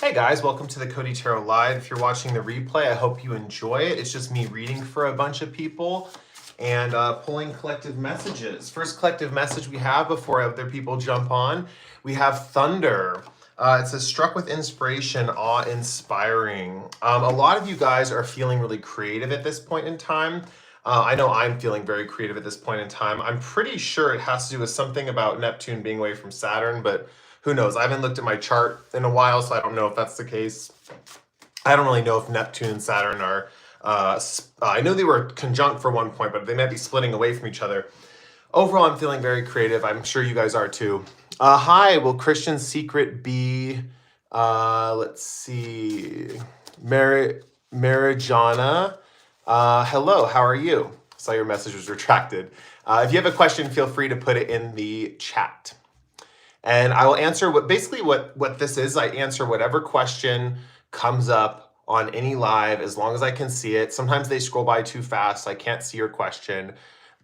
Hey guys, welcome to the Cody Tarot Live. If you're watching the replay, I hope you enjoy it. It's just me reading for a bunch of people and pulling collective messages. First collective message we have before other people jump on, we have Thunder. It says, struck with inspiration, awe-inspiring. A lot of you guys are feeling really creative at this point in time. I know I'm feeling very creative at this point in time. I'm pretty sure it has to do with something about Neptune being away from Saturn, but who knows? I haven't looked at my chart in a while, so I don't know if that's the case. I don't really know if Neptune and Saturn are, I know they were conjunct for one point, but they might be splitting away from each other. Overall, I'm feeling very creative. I'm sure you guys are too. Hi, will Christian's secret be, let's see, Marijana? Hello, how are you? Saw your message was retracted. If you have a question, feel free to put it in the chat. And I will answer what this is. I answer whatever question comes up on any live as long as I can see it. Sometimes they scroll by too fast. I can't see your question,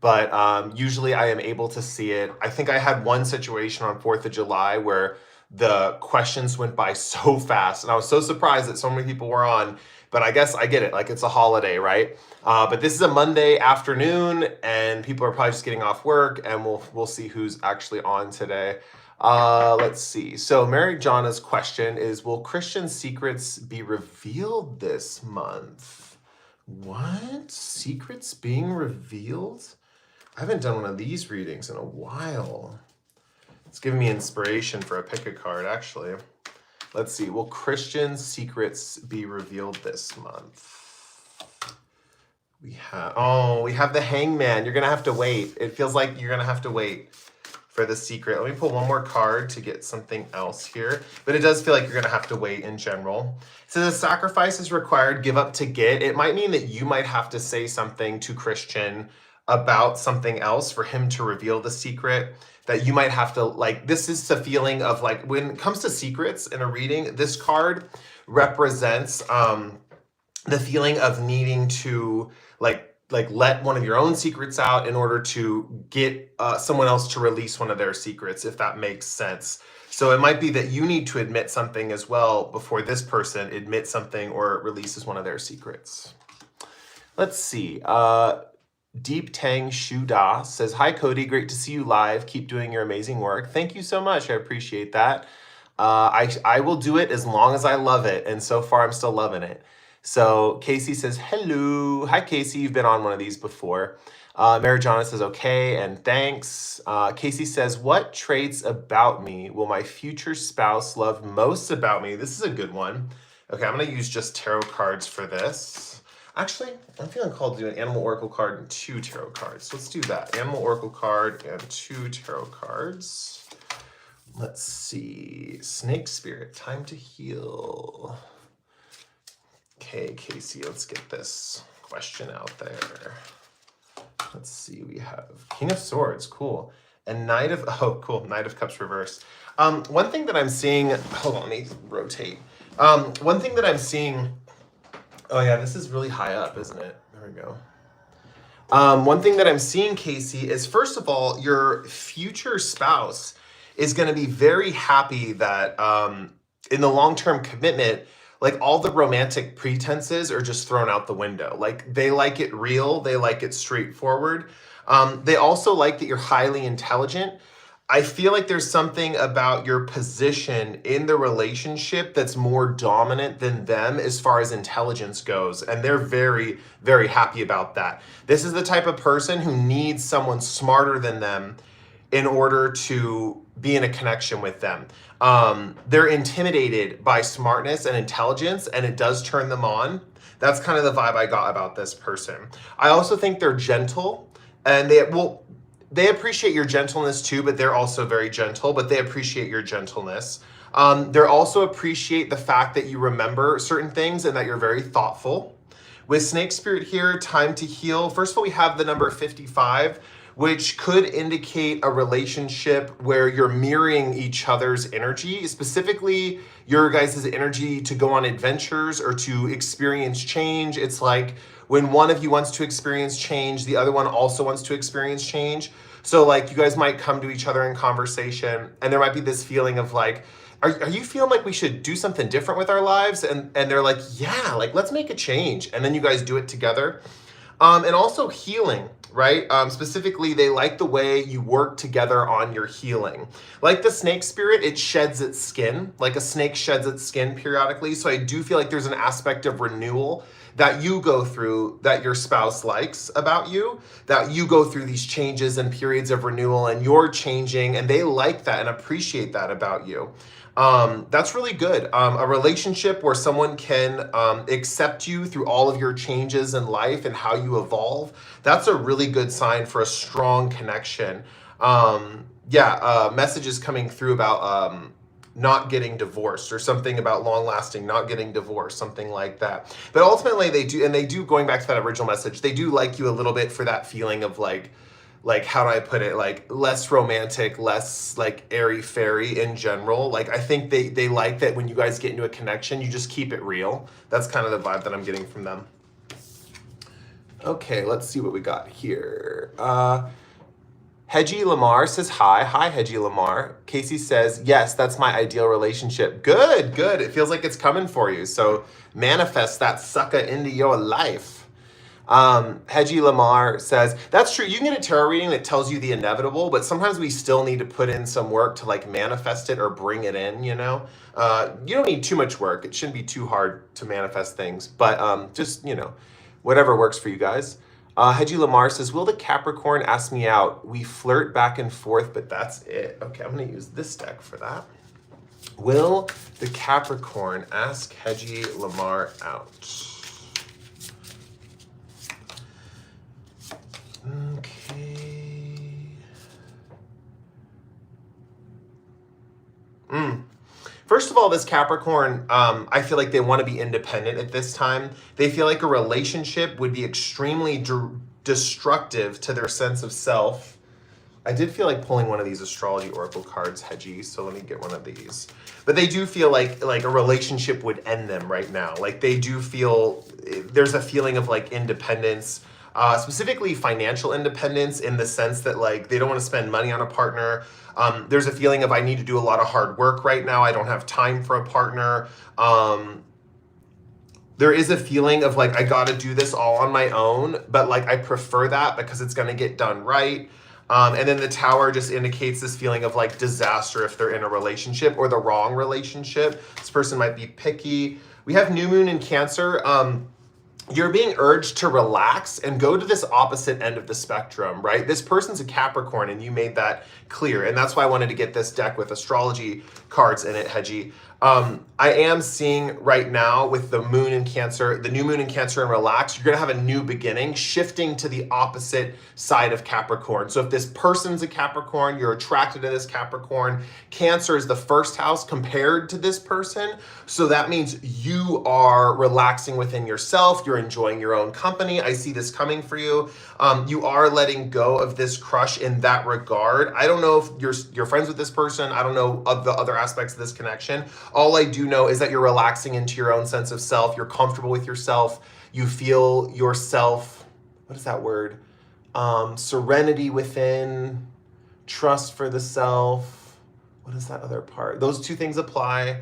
but usually I am able to see it. I think I had one situation on 4th of July where the questions went by so fast and I was so surprised that so many people were on, but I guess I get it. Like it's a holiday, right? But this is a Monday afternoon and people are probably just getting off work and we'll see who's actually on today. Let's see. So Mary Jana's question is, will Christian secrets be revealed this month? What? Secrets being revealed? I haven't done one of these readings in a while. It's giving me inspiration for a pick a card, actually. Let's see. Will Christian secrets be revealed this month? We have the Hangman. You're going to have to wait. It feels like you're going to have to wait for the secret. Let me pull one more card to get something else here. But it does feel like you're going to have to wait in general. So the sacrifice is required, give up to get. It might mean that you might have to say something to Christian about something else for him to reveal the secret. That you might have to, like, this is the feeling of, like, when it comes to secrets in a reading, this card represents the feeling of needing to, like let one of your own secrets out in order to get someone else to release one of their secrets, if that makes sense. So it might be that you need to admit something as well before this person admits something or releases one of their secrets. Let's see. Deep Tang Shu Da says, hi, Cody. Great to see you live. Keep doing your amazing work. Thank you so much. I appreciate that. I will do it as long as I love it. And so far, I'm still loving it. So Casey says, hello. Hi, Casey. You've been on one of these before. Marijana says, okay, and thanks. Casey says, what traits about me will my future spouse love most about me? This is a good one. Okay, I'm going to use just tarot cards for this. Actually, I'm feeling called to do an animal oracle card and 2 tarot cards. So let's do that. Animal oracle card and 2 tarot cards. Let's see. Snake spirit, time to heal. Okay, Casey, let's get this question out there. Let's see, we have King of Swords, cool. And Knight of Cups reverse. One thing that I'm seeing, hold on, let me rotate. One thing that I'm seeing, oh yeah, this is really high up, isn't it? There we go. One thing that I'm seeing, Casey, is first of all, your future spouse is going to be very happy that in the long-term commitment, like all the romantic pretenses are just thrown out the window. Like they like it real, they like it straightforward. They also like that you're highly intelligent. I feel like there's something about your position in the relationship that's more dominant than them as far as intelligence goes. And they're very, very happy about that. This is the type of person who needs someone smarter than them in order to be in a connection with them. They're intimidated by smartness and intelligence, and it does turn them on. That's kind of the vibe I got about this person. I also think they're gentle, and they appreciate your gentleness too, but they're also very gentle, but they appreciate your gentleness. They also appreciate the fact that you remember certain things and that you're very thoughtful. With Snake Spirit here, time to heal. First of all, we have the number 55, which could indicate a relationship where you're mirroring each other's energy, specifically your guys' energy to go on adventures or to experience change. It's like when one of you wants to experience change, the other one also wants to experience change. So like you guys might come to each other in conversation and there might be this feeling of like, are you feeling like we should do something different with our lives? And they're like, yeah, like let's make a change. And then you guys do it together. And also healing, right? Specifically, they like the way you work together on your healing. Like the snake spirit, it sheds its skin, like a snake sheds its skin periodically. So I do feel like there's an aspect of renewal that you go through that your spouse likes about you, that you go through these changes and periods of renewal and you're changing, and they like that and appreciate that about you. That's really good. A relationship where someone can accept you through all of your changes in life and how you evolve. That's a really good sign for a strong connection. Messages coming through about not getting divorced or something about long lasting, not getting divorced, something like that. But ultimately they do, going back to that original message, they do like you a little bit for that feeling of like, how do I put it? Like less romantic, less like airy fairy in general. Like I think they like that when you guys get into a connection, you just keep it real. That's kind of the vibe that I'm getting from them. Okay, let's see what we got here. Hedgie Lamar says hi. Hi, Hedgie Lamar. Casey says, yes, that's my ideal relationship. Good, good. It feels like it's coming for you. So manifest that sucker into your life. Hedgie Lamar says, that's true. You can get a tarot reading that tells you the inevitable, but sometimes we still need to put in some work to like manifest it or bring it in, you know? You don't need too much work. It shouldn't be too hard to manifest things, but just, you know, whatever works for you guys. Hedgie Lamar says, will the Capricorn ask me out? We flirt back and forth, but that's it. Okay, I'm going to use this deck for that. Will the Capricorn ask Hedgie Lamar out? Okay. First of all, this Capricorn, I feel like they want to be independent at this time. They feel like a relationship would be extremely destructive to their sense of self. I did feel like pulling one of these astrology oracle cards, Hedgie, so let me get one of these. But they do feel like a relationship would end them right now. Like they do feel, there's a feeling of like independence, specifically financial independence in the sense that like they don't want to spend money on a partner. There's a feeling of I need to do a lot of hard work right now. I don't have time for a partner. There is a feeling of like, I got to do this all on my own, but like I prefer that because it's going to get done right. And then the Tower just indicates this feeling of like disaster if they're in a relationship or the wrong relationship. This person might be picky. We have New Moon in Cancer. You're being urged to relax and go to this opposite end of the spectrum, right? This person's a Capricorn and you made that clear. And that's why I wanted to get this deck with astrology cards in it, Hedgie. I am seeing right now with the moon in Cancer, the new moon in Cancer and relax, you're going to have a new beginning, shifting to the opposite side of Capricorn. So if this person's a Capricorn, you're attracted to this Capricorn. Cancer is the first house compared to this person. So that means you are relaxing within yourself. You're enjoying your own company. I see this coming for you. You are letting go of this crush in that regard. I don't know if you're friends with this person. I don't know of the other aspects of this connection. All I do know is that you're relaxing into your own sense of self. You're comfortable with yourself. You feel yourself, what is that word? Serenity within, trust for the self. What is that other part? Those two things apply.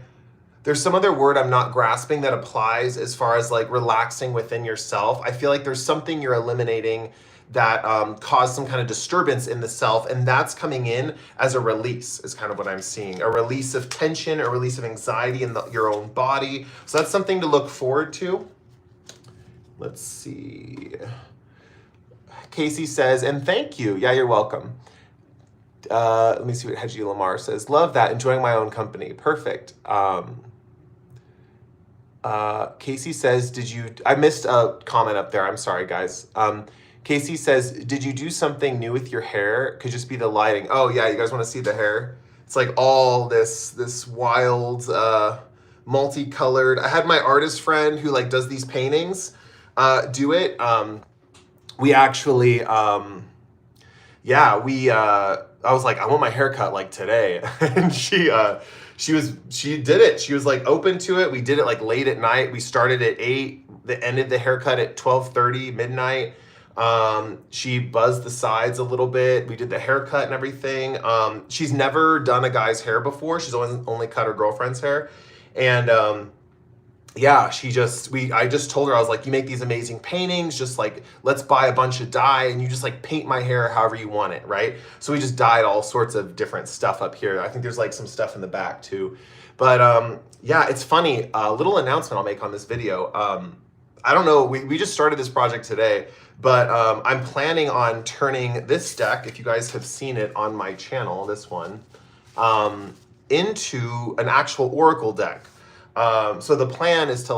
There's some other word I'm not grasping that applies as far as like relaxing within yourself. I feel like there's something you're eliminating that caused some kind of disturbance in the self, and that's coming in as a release is kind of what I'm seeing. A release of tension, a release of anxiety in your own body. So that's something to look forward to. Let's see. Casey says, and thank you. Yeah, you're welcome. Let me see what Hedgie Lamar says. Love that, enjoying my own company. Perfect. Casey says, I missed a comment up there. I'm sorry, guys. Casey says, did you do something new with your hair? Could just be the lighting. Oh yeah, you guys want to see the hair? It's like all this wild, multicolored. I had my artist friend who like does these paintings, do it. We actually, I was like, I want my haircut like today. And she did it. She was like open to it. We did it like late at night. We started at 8, ended the haircut at 12:30 midnight. She buzzed the sides a little bit. We did the haircut and everything. She's never done a guy's hair before. She's only cut her girlfriend's hair. And yeah, I just told her, I was like, you make these amazing paintings, just like, let's buy a bunch of dye and you just like paint my hair however you want it, right? So we just dyed all sorts of different stuff up here. I think there's like some stuff in the back too. But yeah, it's funny, a little announcement I'll make on this video. I don't know, we just started this project today, but I'm planning on turning this deck, if you guys have seen it on my channel, this one, into an actual Oracle deck. So the plan is to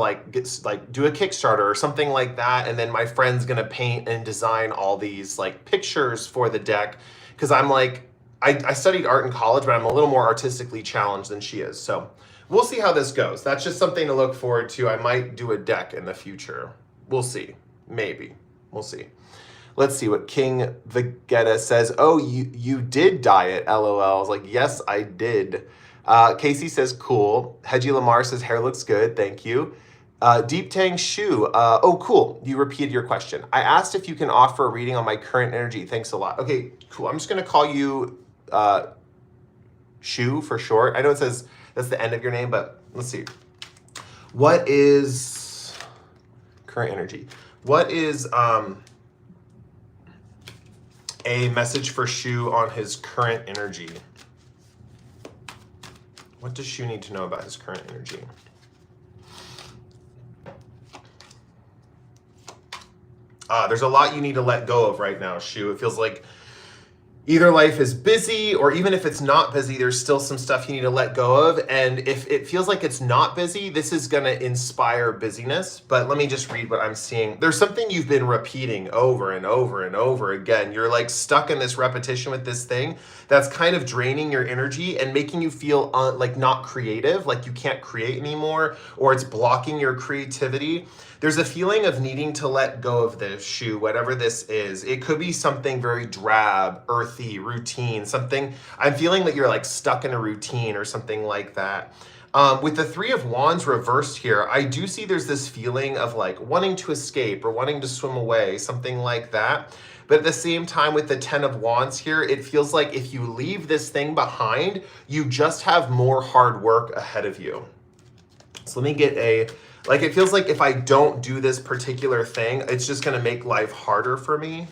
do a Kickstarter or something like that, and then my friend's gonna paint and design all these like pictures for the deck, because I'm like, I studied art in college, but I'm a little more artistically challenged than she is. So we'll see how this goes. That's just something to look forward to. I might do a deck in the future. We'll see. Maybe. We'll see. Let's see what King Vegeta says. Oh, you did dye it, LOL. I was like, yes, I did. Casey says, cool. Hedgie Lamar says, hair looks good. Thank you. Deep Tang Shu. Oh, cool. You repeated your question. I asked if you can offer a reading on my current energy. Thanks a lot. Okay, cool. I'm just going to call you Shu for short. I know it says that's the end of your name, but let's see. What is current energy? What is a message for Shu on his current energy? What does Shu need to know about his current energy? There's a lot you need to let go of right now, Shu. It feels like either life is busy, or even if it's not busy, there's still some stuff you need to let go of. And if it feels like it's not busy, this is going to inspire busyness. But let me just read what I'm seeing. There's something you've been repeating over and over and over again. You're like stuck in this repetition with this thing that's kind of draining your energy and making you feel like not creative, like you can't create anymore, or it's blocking your creativity. There's a feeling of needing to let go of this, Shu, whatever this is. It could be something very drab, earthy, routine, something. I'm feeling that you're like stuck in a routine or something like that. With the Three of Wands reversed here, I do see there's this feeling of like wanting to escape or wanting to swim away, something like that. But at the same time, with the Ten of Wands here, it feels like if you leave this thing behind, you just have more hard work ahead of you. So let me get like, it feels like if I don't do this particular thing, it's just going to make life harder for me.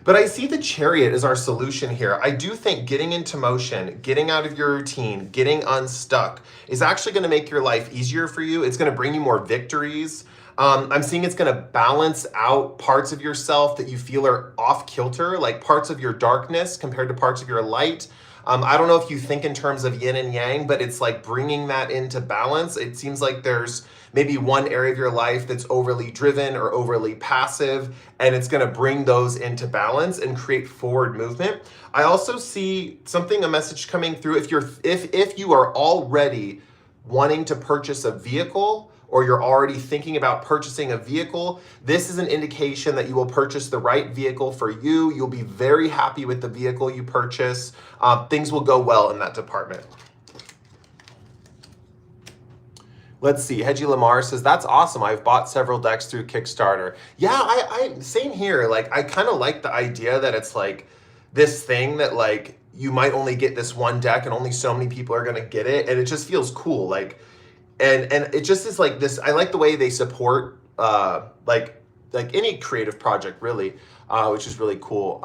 But I see the Chariot as our solution here. I do think getting into motion, getting out of your routine, getting unstuck is actually going to make your life easier for you. It's going to bring you more victories. I'm seeing it's going to balance out parts of yourself that you feel are off kilter, like parts of your darkness compared to parts of your light. I don't know if you think in terms of yin and yang, but it's like bringing that into balance. It seems like there's maybe one area of your life that's overly driven or overly passive, and it's going to bring those into balance and create forward movement. I also see a message coming through. If you are already wanting to purchase a vehicle, or you're already thinking about purchasing a vehicle, this is an indication that you will purchase the right vehicle for you. You'll be very happy with the vehicle you purchase. Things will go well in that department. Let's see, Hedgie Lamar says, that's awesome. I've bought several decks through Kickstarter. Yeah, I same here. Like, I kind of like the idea that it's like this thing that like you might only get this one deck and only so many people are gonna get it. And it just feels cool. Like, and it just is like this. I like the way they support like any creative project really, which is really cool.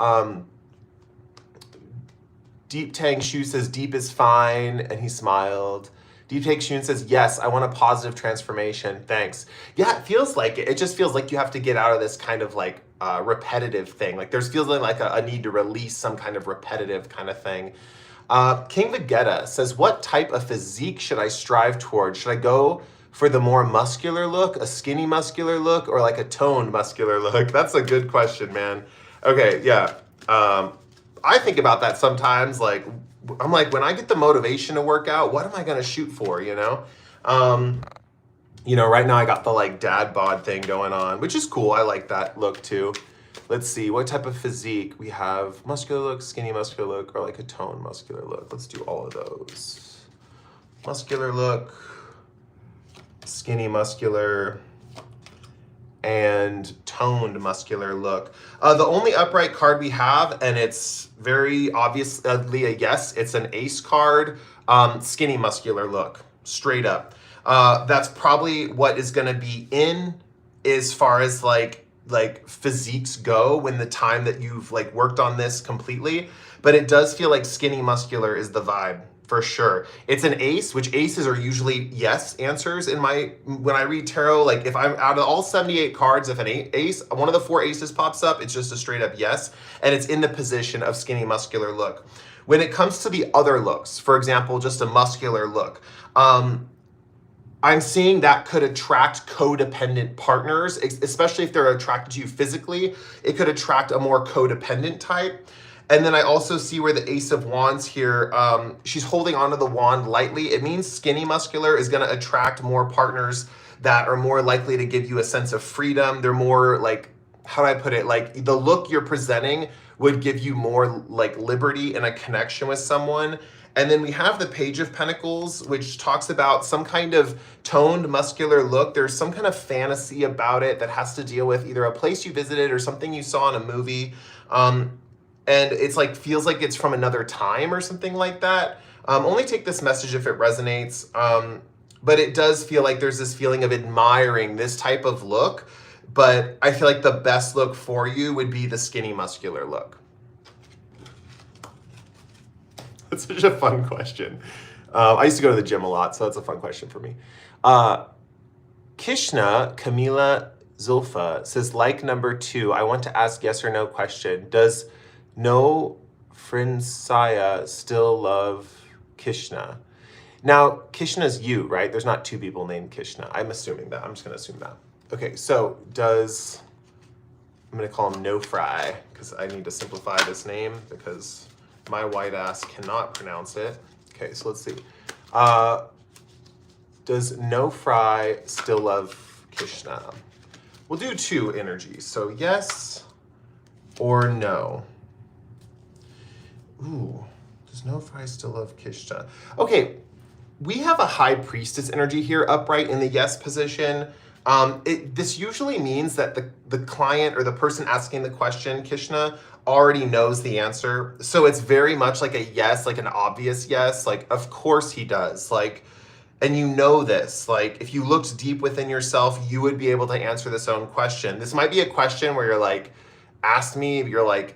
Deep Tang Shu says deep is fine, and he smiled. Deep Tang Shu says, yes, I want a positive transformation. Thanks. Yeah, it feels like it. It just feels like you have to get out of this kind of like repetitive thing. Like there's feels like a need to release some kind of repetitive kind of thing. King Vegeta says, what type of physique should I strive towards? Should I go for the more muscular look, a skinny muscular look, or like a toned muscular look? That's a good question, man. Okay, yeah. I think about that sometimes. Like, I'm like, when I get the motivation to work out, what am I going to shoot for, you know? Right now I got the like dad bod thing going on, which is cool. I like that look too. Let's see, what type of physique? We have muscular look, skinny muscular look, or like a toned muscular look. Let's do all of those. Muscular look, skinny muscular, and toned muscular look. The only upright card we have, and it's very obviously a yes, it's an ace card, skinny muscular look, straight up. That's probably what is going to be in as far as like physiques go when the time that you've like worked on this completely. But it does feel like skinny muscular is the vibe for sure. It's an ace, which aces are usually yes answers in when I read tarot. Like if I'm out of all 78 cards, if an ace, one of the 4 aces pops up, it's just a straight up yes. And it's in the position of skinny muscular look. When it comes to the other looks, for example, just a muscular look, I'm seeing that could attract codependent partners, especially if they're attracted to you physically. It could attract a more codependent type. And then I also see where the Ace of Wands here, she's holding onto the wand lightly. It means skinny muscular is going to attract more partners that are more likely to give you a sense of freedom. They're more like, how do I put it? Like the look you're presenting would give you more like liberty and a connection with someone. And then we have the Page of Pentacles, which talks about some kind of toned muscular look. There's some kind of fantasy about it that has to deal with either a place you visited or something you saw in a movie. And it's like, feels like it's from another time or something like that. Only take this message if it resonates. But it does feel like there's this feeling of admiring this type of look. But I feel like the best look for you would be the skinny muscular look. That's such a fun question. I used to go to the gym a lot, so that's a fun question for me. Kishna Camila Zulfa says, like number 2, I want to ask yes or no question. Does no Friendsaya still love Kishna? Now, Kishna's you, right? There's not 2 people named Kishna. I'm assuming that. I'm just going to assume that. Okay, so I'm going to call him No Fry, because I need to simplify this name, because my white ass cannot pronounce it. Okay, so let's see. Does No Fry still love Kishna? We'll do 2 energies. So yes or no. Ooh, does No Fry still love Kishna? Okay, we have a High Priestess energy here upright in the yes position. This usually means that the client or the person asking the question, Kishna, already knows the answer. So it's very much like a yes, like an obvious yes. Like, of course he does. Like, and you know this. Like, if you looked deep within yourself, you would be able to answer this own question. This might be a question where you're like, ask me, you're like,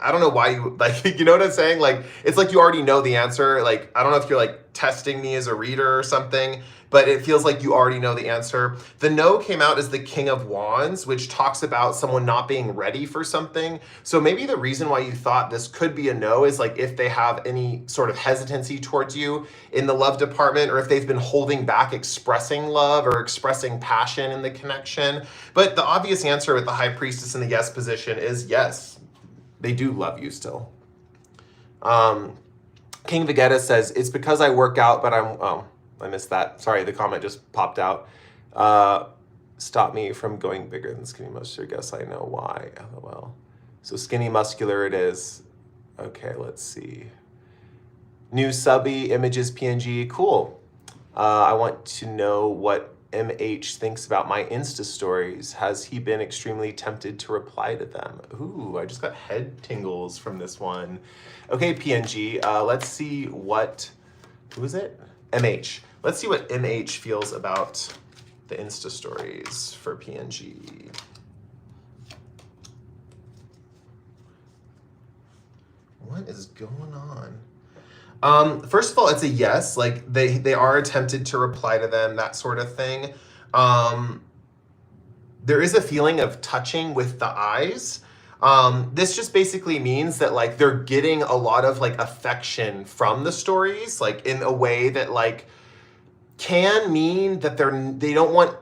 I don't know why you, like, you know what I'm saying? Like, it's like you already know the answer. Like, I don't know if you're like testing me as a reader or something, but it feels like you already know the answer. The no came out as the King of Wands, which talks about someone not being ready for something. So maybe the reason why you thought this could be a no is like if they have any sort of hesitancy towards you in the love department, or if they've been holding back expressing love or expressing passion in the connection. But the obvious answer with the High Priestess in the yes position is yes. They do love you still. King Vegeta says, it's because I work out, but oh, I missed that. Sorry, the comment just popped out. Stop me from going bigger than skinny muscular. Guess I know why. LOL. So skinny muscular it is. Okay, let's see. New subby, images, PNG. Cool. I want to know what MH thinks about my Insta stories. Has he been extremely tempted to reply to them? Ooh, I just got head tingles from this one. Okay, PNG, let's see what, who is it? MH. Let's see what MH feels about the Insta stories for PNG. What is going on? First of all, it's a yes. Like they are tempted to reply to them, that sort of thing. There is a feeling of touching with the eyes. This just basically means that like they're getting a lot of like affection from the stories, like in a way that like can mean that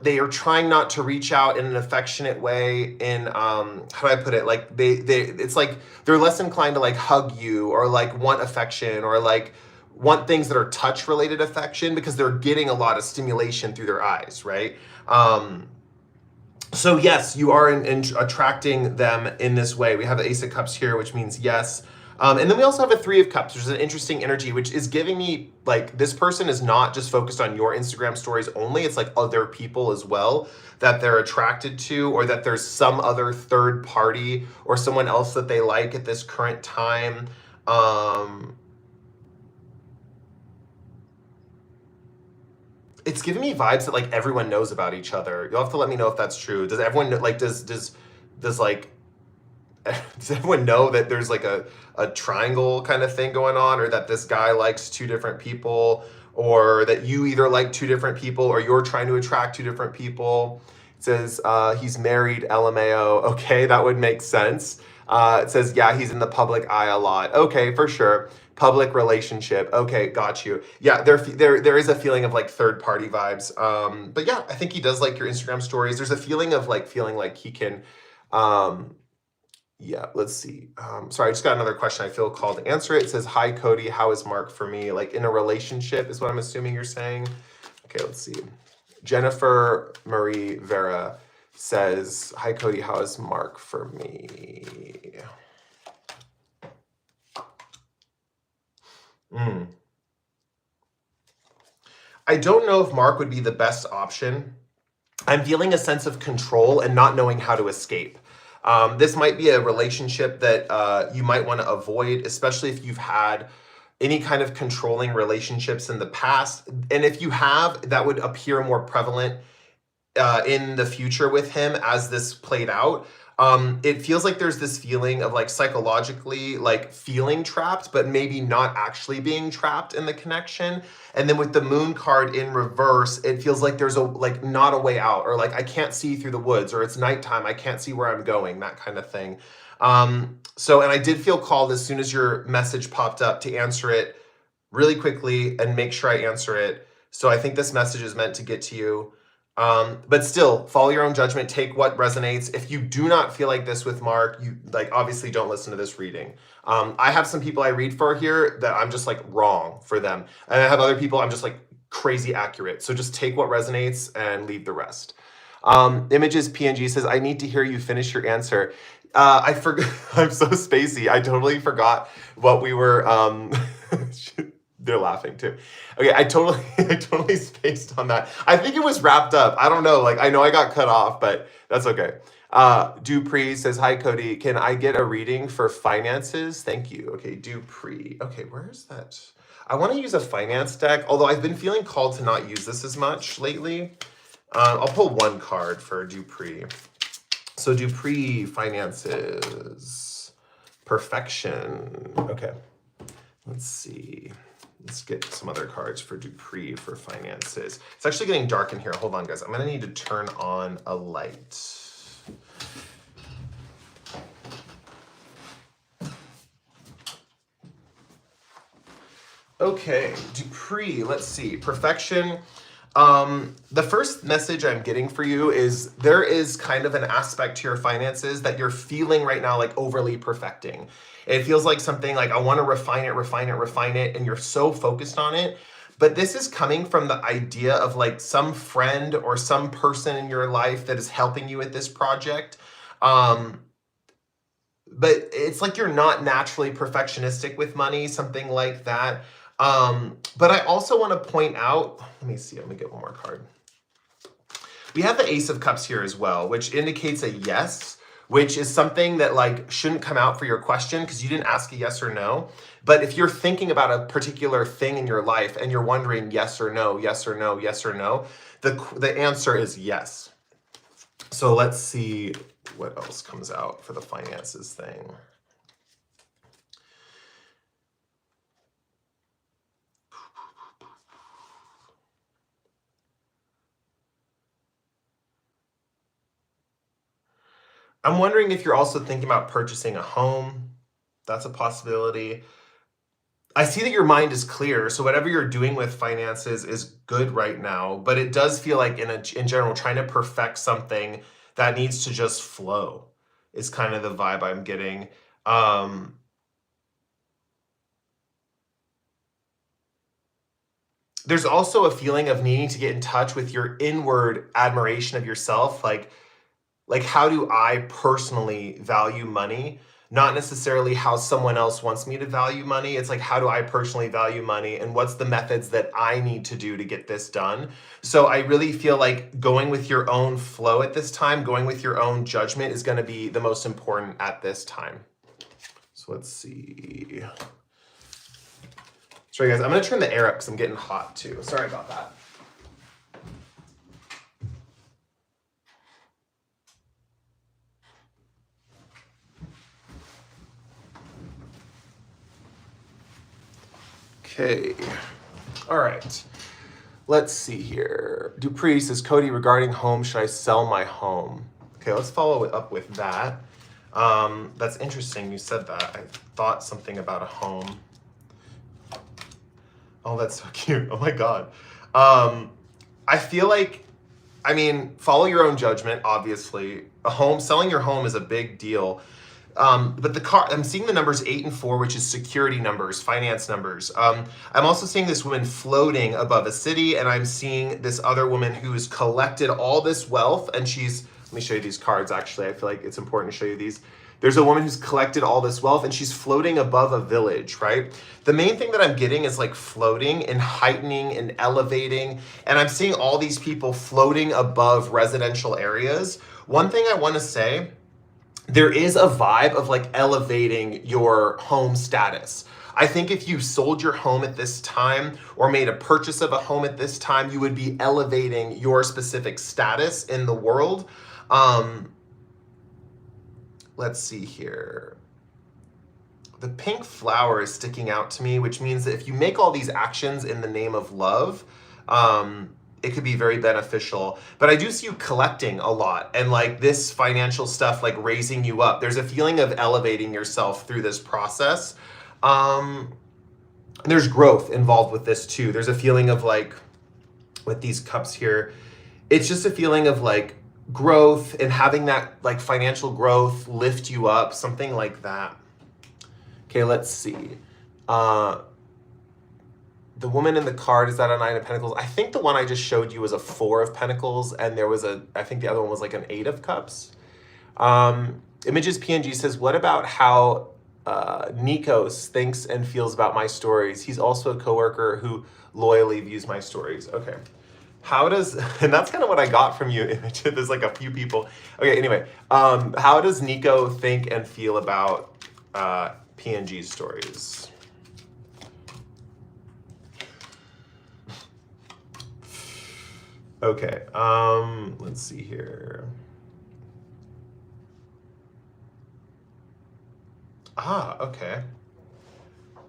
they are trying not to reach out in an affectionate way in how do I put it, like it's like they're less inclined to like hug you or like want affection or like want things that are touch related affection because they're getting a lot of stimulation through their eyes, right? So yes, you are attracting them in this way. We have the Ace of Cups here, which means yes. And then we also have a Three of Cups, which is an interesting energy, which is giving me like this person is not just focused on your Instagram stories only. It's like other people as well that they're attracted to, or that there's some other third party or someone else that they like at this current time. It's giving me vibes that like everyone knows about each other. You'll have to let me know if that's true. Does everyone know, like does like does everyone know that there's like a triangle kind of thing going on, or that this guy likes two different people, or that you either like two different people or you're trying to attract two different people? It says he's married, LMAO. Okay, that would make sense. It says, yeah, he's in the public eye a lot. Okay, for sure. Public relationship. Okay, got you. Yeah, there is a feeling of like third party vibes. But yeah, I think he does like your Instagram stories. There's a feeling of like feeling like he can yeah, let's see. Sorry, I just got another question. I feel called to answer it. It says, hi, Cody. How is Mark for me? Like in a relationship is what I'm assuming you're saying. Okay, let's see. Jennifer Marie Vera says, hi, Cody. How is Mark for me? I don't know if Mark would be the best option. I'm feeling a sense of control and not knowing how to escape. This might be a relationship that you might want to avoid, especially if you've had any kind of controlling relationships in the past. And if you have, that would appear more prevalent in the future with him as this played out. It feels like there's this feeling of like psychologically like feeling trapped, but maybe not actually being trapped in the connection. And then with the moon card in reverse, it feels like there's a like not a way out, or like I can't see through the woods, or it's nighttime, I can't see where I'm going, that kind of thing. So, and I did feel called as soon as your message popped up to answer it really quickly and make sure I answer it. So I think this message is meant to get to you. But still, follow your own judgment. Take what resonates. If you do not feel like this with Mark, you like obviously don't listen to this reading. I have some people I read for here that I'm just like wrong for them, and I have other people I'm just like crazy accurate. So just take what resonates and leave the rest. Images PNG says, I need to hear you finish your answer. I forgot. I'm so spacey. I totally forgot what we were. They're laughing too. Okay, I totally spaced on that. I think it was wrapped up. I don't know. Like I know I got cut off, but that's okay. Dupree says, hi, Cody. Can I get a reading for finances? Thank you. Okay, Dupree. Okay, where's that? I want to use a finance deck, although I've been feeling called to not use this as much lately. I'll pull one card for Dupree. So Dupree, finances, perfection. Okay, let's see. Let's get some other cards for Dupree for finances. It's actually getting dark in here. Hold on, guys. I'm going to need to turn on a light. Okay, Dupree, let's see. Perfection. The first message I'm getting for you is there is kind of an aspect to your finances that you're feeling right now like overly perfecting. It feels like something like I want to refine it, and you're so focused on it. But this is coming from the idea of like some friend or some person in your life that is helping you with this project. But it's like you're not naturally perfectionistic with money, something like that. But I also want to point out, let me see, let me get one more card. We have the Ace of Cups here as well, which indicates a yes, which is something that like shouldn't come out for your question because you didn't ask a yes or no. But if you're thinking about a particular thing in your life and you're wondering yes or no, yes or no, yes or no, the answer is yes. So let's see what else comes out for the finances thing. I'm wondering if you're also thinking about purchasing a home. That's a possibility. I see that your mind is clear, so whatever you're doing with finances is good right now, but it does feel like in general, trying to perfect something that needs to just flow is kind of the vibe I'm getting. There's also a feeling of needing to get in touch with your inward admiration of yourself, like how do I personally value money? not necessarily how someone else wants me to value money. It's like, how do I personally value money, and what's the methods that I need to do to get this done? So I really feel like going with your own flow at this time, going with your own judgment is going to be the most important at this time. So let's see. Sorry guys, I'm going to turn the air up because I'm getting hot too. Sorry about that. Okay. All right. Let's see here. Dupree says, Cody, regarding home, should I sell my home? Okay, let's follow it up with that. That's interesting you said that. I thought something about a home. Oh, that's so cute. Oh my God. I feel like, I mean, follow your own judgment, obviously. Selling your home is a big deal. But I'm seeing the numbers 8 and 4, which is security numbers, finance numbers. I'm also seeing this woman floating above a city, and I'm seeing this other woman who's collected all this wealth, and let me show you these cards, actually. I feel like it's important to show you these. There's a woman who's collected all this wealth, and she's floating above a village, right? The main thing that I'm getting is like floating and heightening and elevating, and I'm seeing all these people floating above residential areas. One thing I want to say, there is a vibe of like elevating your home status. I think if you sold your home at this time or made a purchase of a home at this time, you would be elevating your specific status in the world. Let's see here. The pink flower is sticking out to me, which means that if you make all these actions in the name of love, it could be very beneficial. But I do see you collecting a lot, and like this financial stuff, like raising you up. There's a feeling of elevating yourself through this process. There's growth involved with this too. There's a feeling of like, with these cups here, it's just a feeling of like growth and having that like financial growth lift you up, something like that. Okay, let's see. The woman in the card, is that a 9 of Pentacles? I think the one I just showed you was a 4 of Pentacles, and there was I think the other one was like an 8 of Cups. Images PNG says, what about how Nikos thinks and feels about my stories? He's also a coworker who loyally views my stories. Okay. How does, and that's kind of what I got from you, Image. There's like a few people. Okay, anyway, how does Nico think and feel about PNG stories? Okay, let's see here. Okay.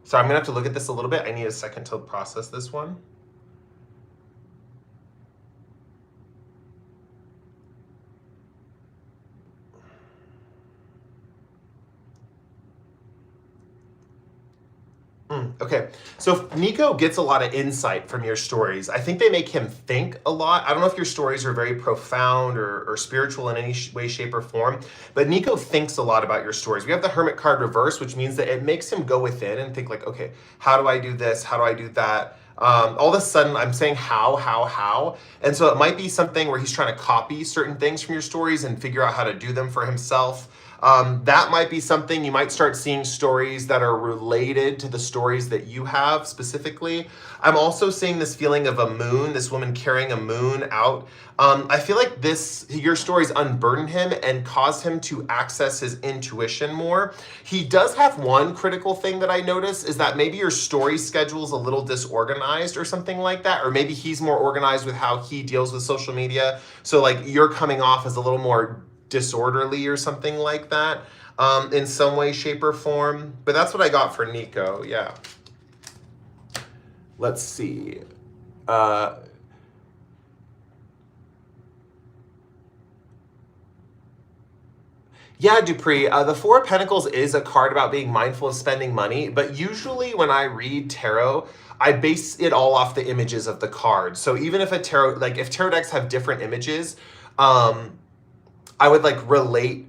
So I'm gonna have to look at this a little bit. I need a second to process this one. Okay, so Nico gets a lot of insight from your stories. I think they make him think a lot. I don't know if your stories are very profound or spiritual in any way, shape, or form, but Nico thinks a lot about your stories. We have the Hermit card reversed, which means that it makes him go within and think like, okay, how do I do this? How do I do that? All of a sudden, I'm saying how. And so it might be something where he's trying to copy certain things from your stories and figure out how to do them for himself. That might be something. You might start seeing stories that are related to the stories that you have specifically. I'm also seeing this feeling of a moon, this woman carrying a moon out. I feel like your stories unburden him and cause him to access his intuition more. He does have one critical thing that I notice, is that maybe your story schedule is a little disorganized or something like that, or maybe he's more organized with how he deals with social media. So like you're coming off as a little more disorderly or something like that, in some way, shape, or form. But that's what I got for Nico. Yeah. Let's see. Yeah, Dupree, the Four of Pentacles is a card about being mindful of spending money, but usually when I read tarot, I base it all off the images of the card. So even if if tarot decks have different images, I would like relate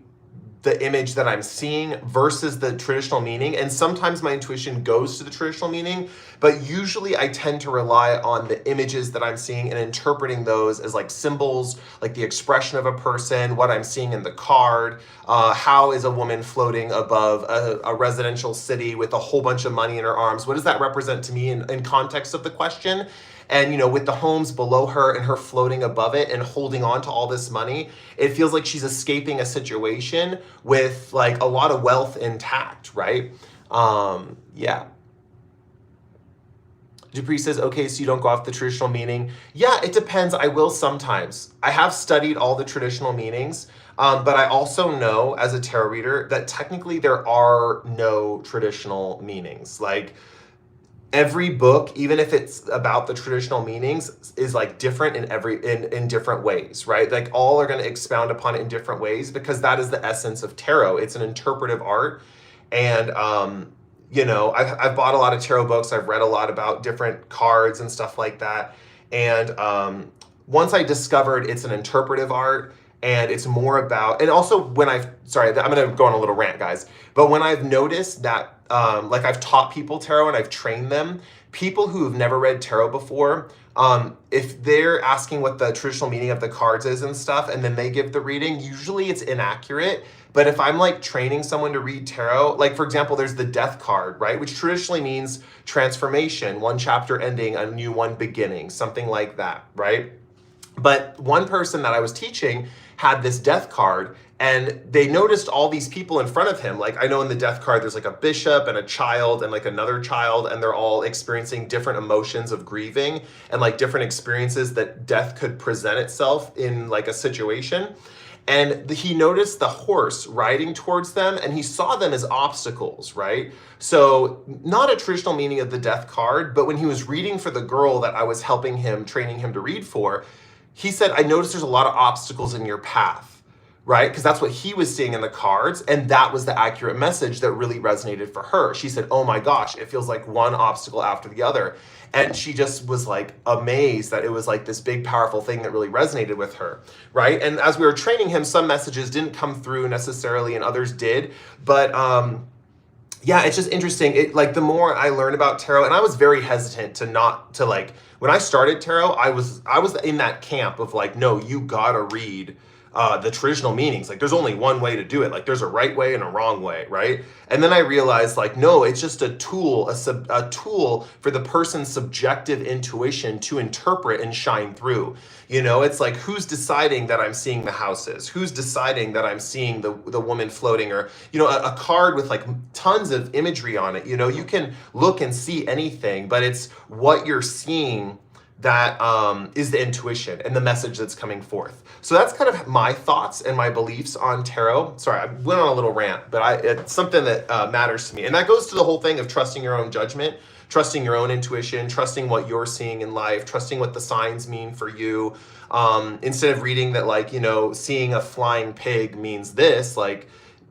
the image that I'm seeing versus the traditional meaning. And sometimes my intuition goes to the traditional meaning, but usually I tend to rely on the images that I'm seeing and interpreting those as like symbols, like the expression of a person, what I'm seeing in the card, how is a woman floating above a residential city with a whole bunch of money in her arms? What does that represent to me in context of the question? And, you know, with the homes below her and her floating above it and holding on to all this money, it feels like she's escaping a situation with like a lot of wealth intact, right? Yeah. Dupree says, okay, so you don't go off the traditional meaning. Yeah, it depends. I will sometimes. I have studied all the traditional meanings, but I also know as a tarot reader that technically there are no traditional meanings. Like, every book, even if it's about the traditional meanings, is like different in different ways, right? Like all are going to expound upon it in different ways because that is the essence of tarot. It's an interpretive art. And you know, I've bought a lot of tarot books. I've read a lot about different cards and stuff like that. And once I discovered it's an interpretive art, and it's more about, and also when I'm going to go on a little rant, guys, but when I've noticed that, like I've taught people tarot and I've trained them, people who have never read tarot before, if they're asking what the traditional meaning of the cards is and stuff, and then they give the reading, usually it's inaccurate. But if I'm like training someone to read tarot, like for example, there's the death card, right? Which traditionally means transformation, one chapter ending, a new one beginning, something like that, right? But one person that I was teaching had this death card, and they noticed all these people in front of him. Like I know in the death card, there's like a bishop and a child and like another child, and they're all experiencing different emotions of grieving and like different experiences that death could present itself in like a situation. And he noticed the horse riding towards them, and he saw them as obstacles, right? So not a traditional meaning of the death card, but when he was reading for the girl that I was helping him, training him to read for, he said, I noticed there's a lot of obstacles in your path, right? Because that's what he was seeing in the cards. And that was the accurate message that really resonated for her. She said, oh my gosh, it feels like one obstacle after the other. And she just was like amazed that it was like this big, powerful thing that really resonated with her, right? And as we were training him, some messages didn't come through necessarily and others did. But yeah, it's just interesting. It like the more I learn about tarot, and I was very hesitant to like, when I started tarot, I was in that camp of like, no, you gotta read the traditional meanings. Like there's only one way to do it. Like there's a right way and a wrong way, right? And then I realized like, no, it's just a tool, a tool for the person's subjective intuition to interpret and shine through. You know, it's like, who's deciding that I'm seeing the houses? Who's deciding that I'm seeing the woman floating? Or, you know, a card with like tons of imagery on it. You know, you can look and see anything, but it's what you're seeing that is the intuition and the message that's coming forth. So that's kind of my thoughts and my beliefs on tarot. Sorry, I went on a little rant, but it's something that matters to me. And that goes to the whole thing of trusting your own judgment, trusting your own intuition, trusting what you're seeing in life, trusting what the signs mean for you. Instead of reading that, like, you know, seeing a flying pig means this, like,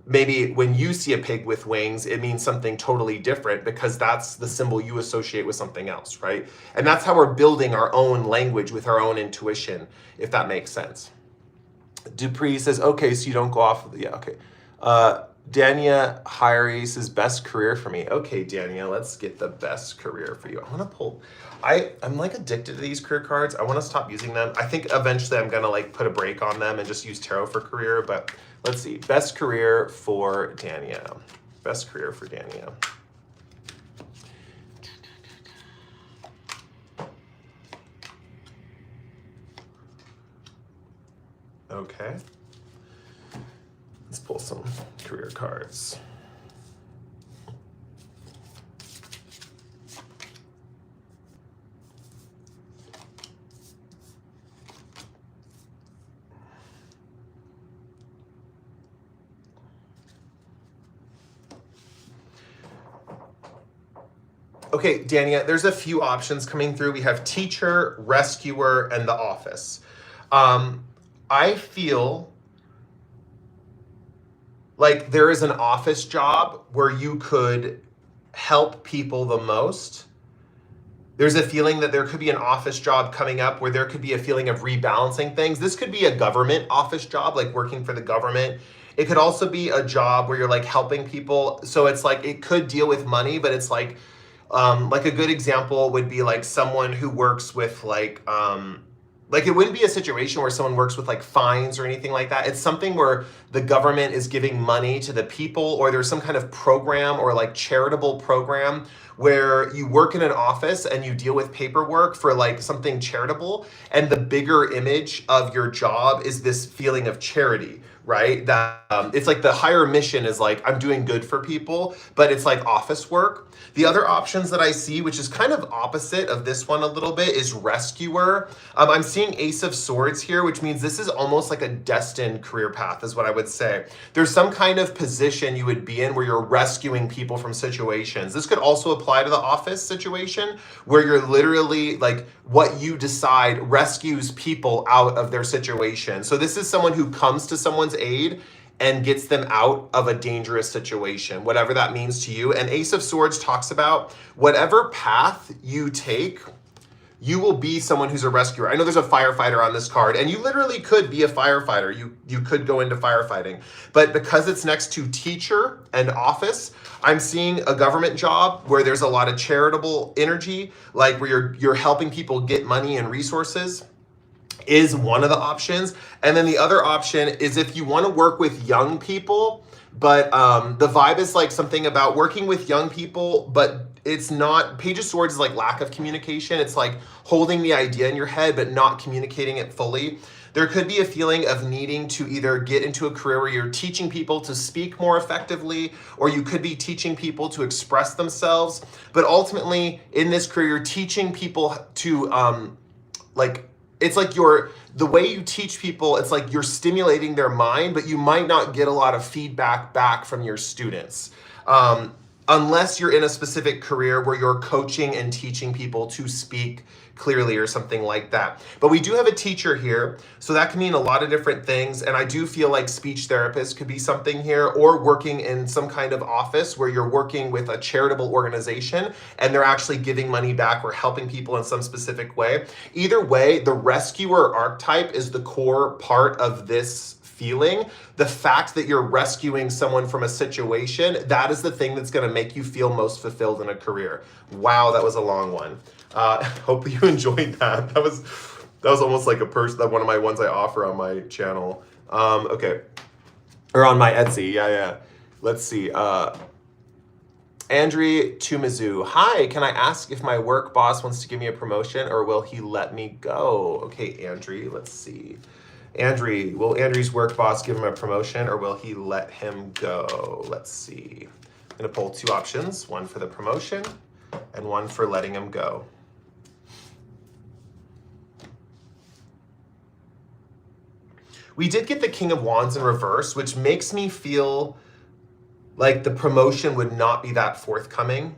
maybe when you see a pig with wings, it means something totally different because that's the symbol you associate with something else, right? And that's how we're building our own language with our own intuition, if that makes sense. Dupree says, okay, so you don't go off of the, yeah, okay. Dania Hirey says, best career for me. Okay, Dania, let's get the best career for you. I want to pull, I'm like addicted to these career cards. I want to stop using them. I think eventually I'm going to like put a break on them and just use tarot for career, but let's see. Best career for Dania. Best career for Dania. Okay. Let's pull some career cards. Okay, Dania, there's a few options coming through. We have teacher, rescuer, and the office. I feel like there is an office job where you could help people the most. There's a feeling that there could be an office job coming up where there could be a feeling of rebalancing things. This could be a government office job, like working for the government. It could also be a job where you're like helping people. So it's like, it could deal with money, but it's like a good example would be like someone who works with like it wouldn't be a situation where someone works with like fines or anything like that. It's something where the government is giving money to the people, or there's some kind of program or like charitable program where you work in an office and you deal with paperwork for like something charitable. And the bigger image of your job is this feeling of charity, right? That it's like the higher mission is like, I'm doing good for people, but it's like office work. The other options that I see, which is kind of opposite of this one a little bit, is rescuer. I'm seeing Ace of Swords here, which means this is almost like a destined career path, is what I would say. There's some kind of position you would be in where you're rescuing people from situations. This could also apply to the office situation, where you're literally like, what you decide rescues people out of their situation. So this is someone who comes to someone's aid and gets them out of a dangerous situation, whatever that means to you. And Ace of Swords talks about whatever path you take, you will be someone who's a rescuer. I know there's a firefighter on this card, and you literally could be a firefighter. You could go into firefighting. But because it's next to teacher and office, I'm seeing a government job where there's a lot of charitable energy, like where you're helping people get money and resources, is one of the options. And then the other option is if you want to work with young people, but the vibe is like something about working with young people, but it's not, Page of Swords is like lack of communication. It's like holding the idea in your head, but not communicating it fully. There could be a feeling of needing to either get into a career where you're teaching people to speak more effectively, or you could be teaching people to express themselves. But ultimately, in this career, you're teaching people to it's like the way you teach people, it's like you're stimulating their mind, but you might not get a lot of feedback back from your students. Unless you're in a specific career where you're coaching and teaching people to speak clearly or something like that. But we do have a teacher here, so that can mean a lot of different things. And I do feel like speech therapist could be something here, or working in some kind of office where you're working with a charitable organization and they're actually giving money back or helping people in some specific way. Either way, the rescuer archetype is the core part of this feeling. The fact that you're rescuing someone from a situation, that is the thing that's going to make you feel most fulfilled in a career. Wow, that was a long one. Hope you enjoyed that. That was almost like one of my ones I offer on my channel. Okay, or on my Etsy. Yeah. Let's see. Andre Tumizu. Hi, can I ask if my work boss wants to give me a promotion, or will he let me go? Okay, Andre. Let's see. Andre, will Andre's work boss give him a promotion, or will he let him go? Let's see. I'm going to pull two options, one for the promotion and one for letting him go. We did get the King of Wands in reverse, which makes me feel like the promotion would not be that forthcoming.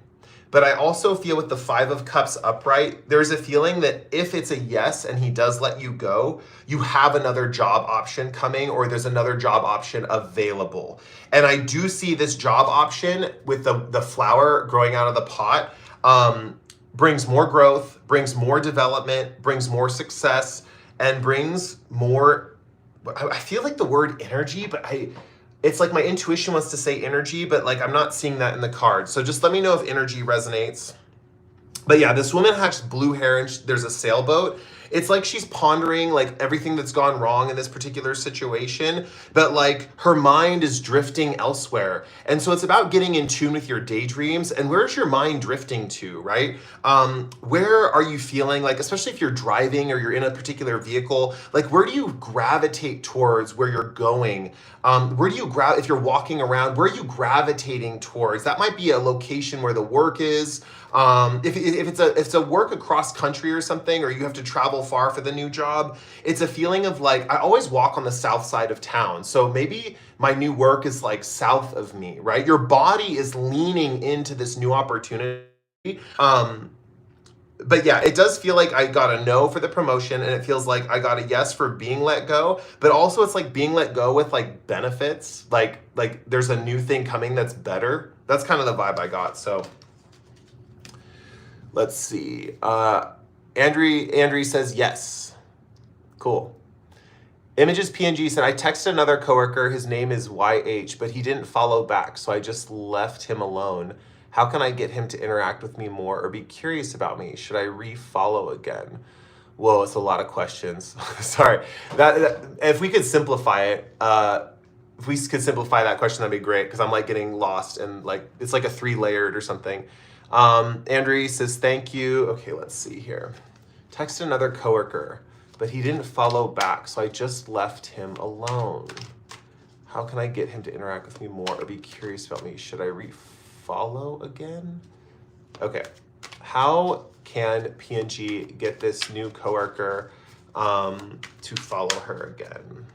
But I also feel with the Five of Cups upright, there's a feeling that if it's a yes and he does let you go, you have another job option coming, or there's another job option available. And I do see this job option with the flower growing out of the pot brings more growth, brings more development, brings more success, and brings more, I feel like the word energy, but it's like my intuition wants to say energy, but like I'm not seeing that in the card. So just let me know if energy resonates. But yeah, this woman has blue hair and there's a sailboat. It's like she's pondering like everything that's gone wrong in this particular situation, but like her mind is drifting elsewhere. And so it's about getting in tune with your daydreams. And where's your mind drifting to, right? Where are you feeling like, especially if you're driving or you're in a particular vehicle, like where do you gravitate towards where you're going? Where do you if you're walking around, where are you gravitating towards? That might be a location where the work is. If it's a work across country or something, or you have to travel far for the new job, it's a feeling of like, I always walk on the south side of town. So maybe my new work is like south of me, right? Your body is leaning into this new opportunity. But yeah, it does feel like I got a no for the promotion, and it feels like I got a yes for being let go. But also it's like being let go with like benefits, like there's a new thing coming that's better. That's kind of the vibe I got. So let's see. Andre says yes. Cool. Images PNG said, I texted another coworker, his name is YH, but he didn't follow back, so I just left him alone. How can I get him to interact with me more or be curious about me? Should I re-follow again? Whoa, it's a lot of questions. Sorry. If we could simplify it, if we could simplify that question, that'd be great, because I'm like getting lost and like it's like a 3-layered or something. Andrea says, thank you. Okay, let's see here. Text another coworker, but he didn't follow back, so I just left him alone. How can I get him to interact with me more or be curious about me? Should I re-follow again? Okay. How can PNG get this new coworker to follow her again?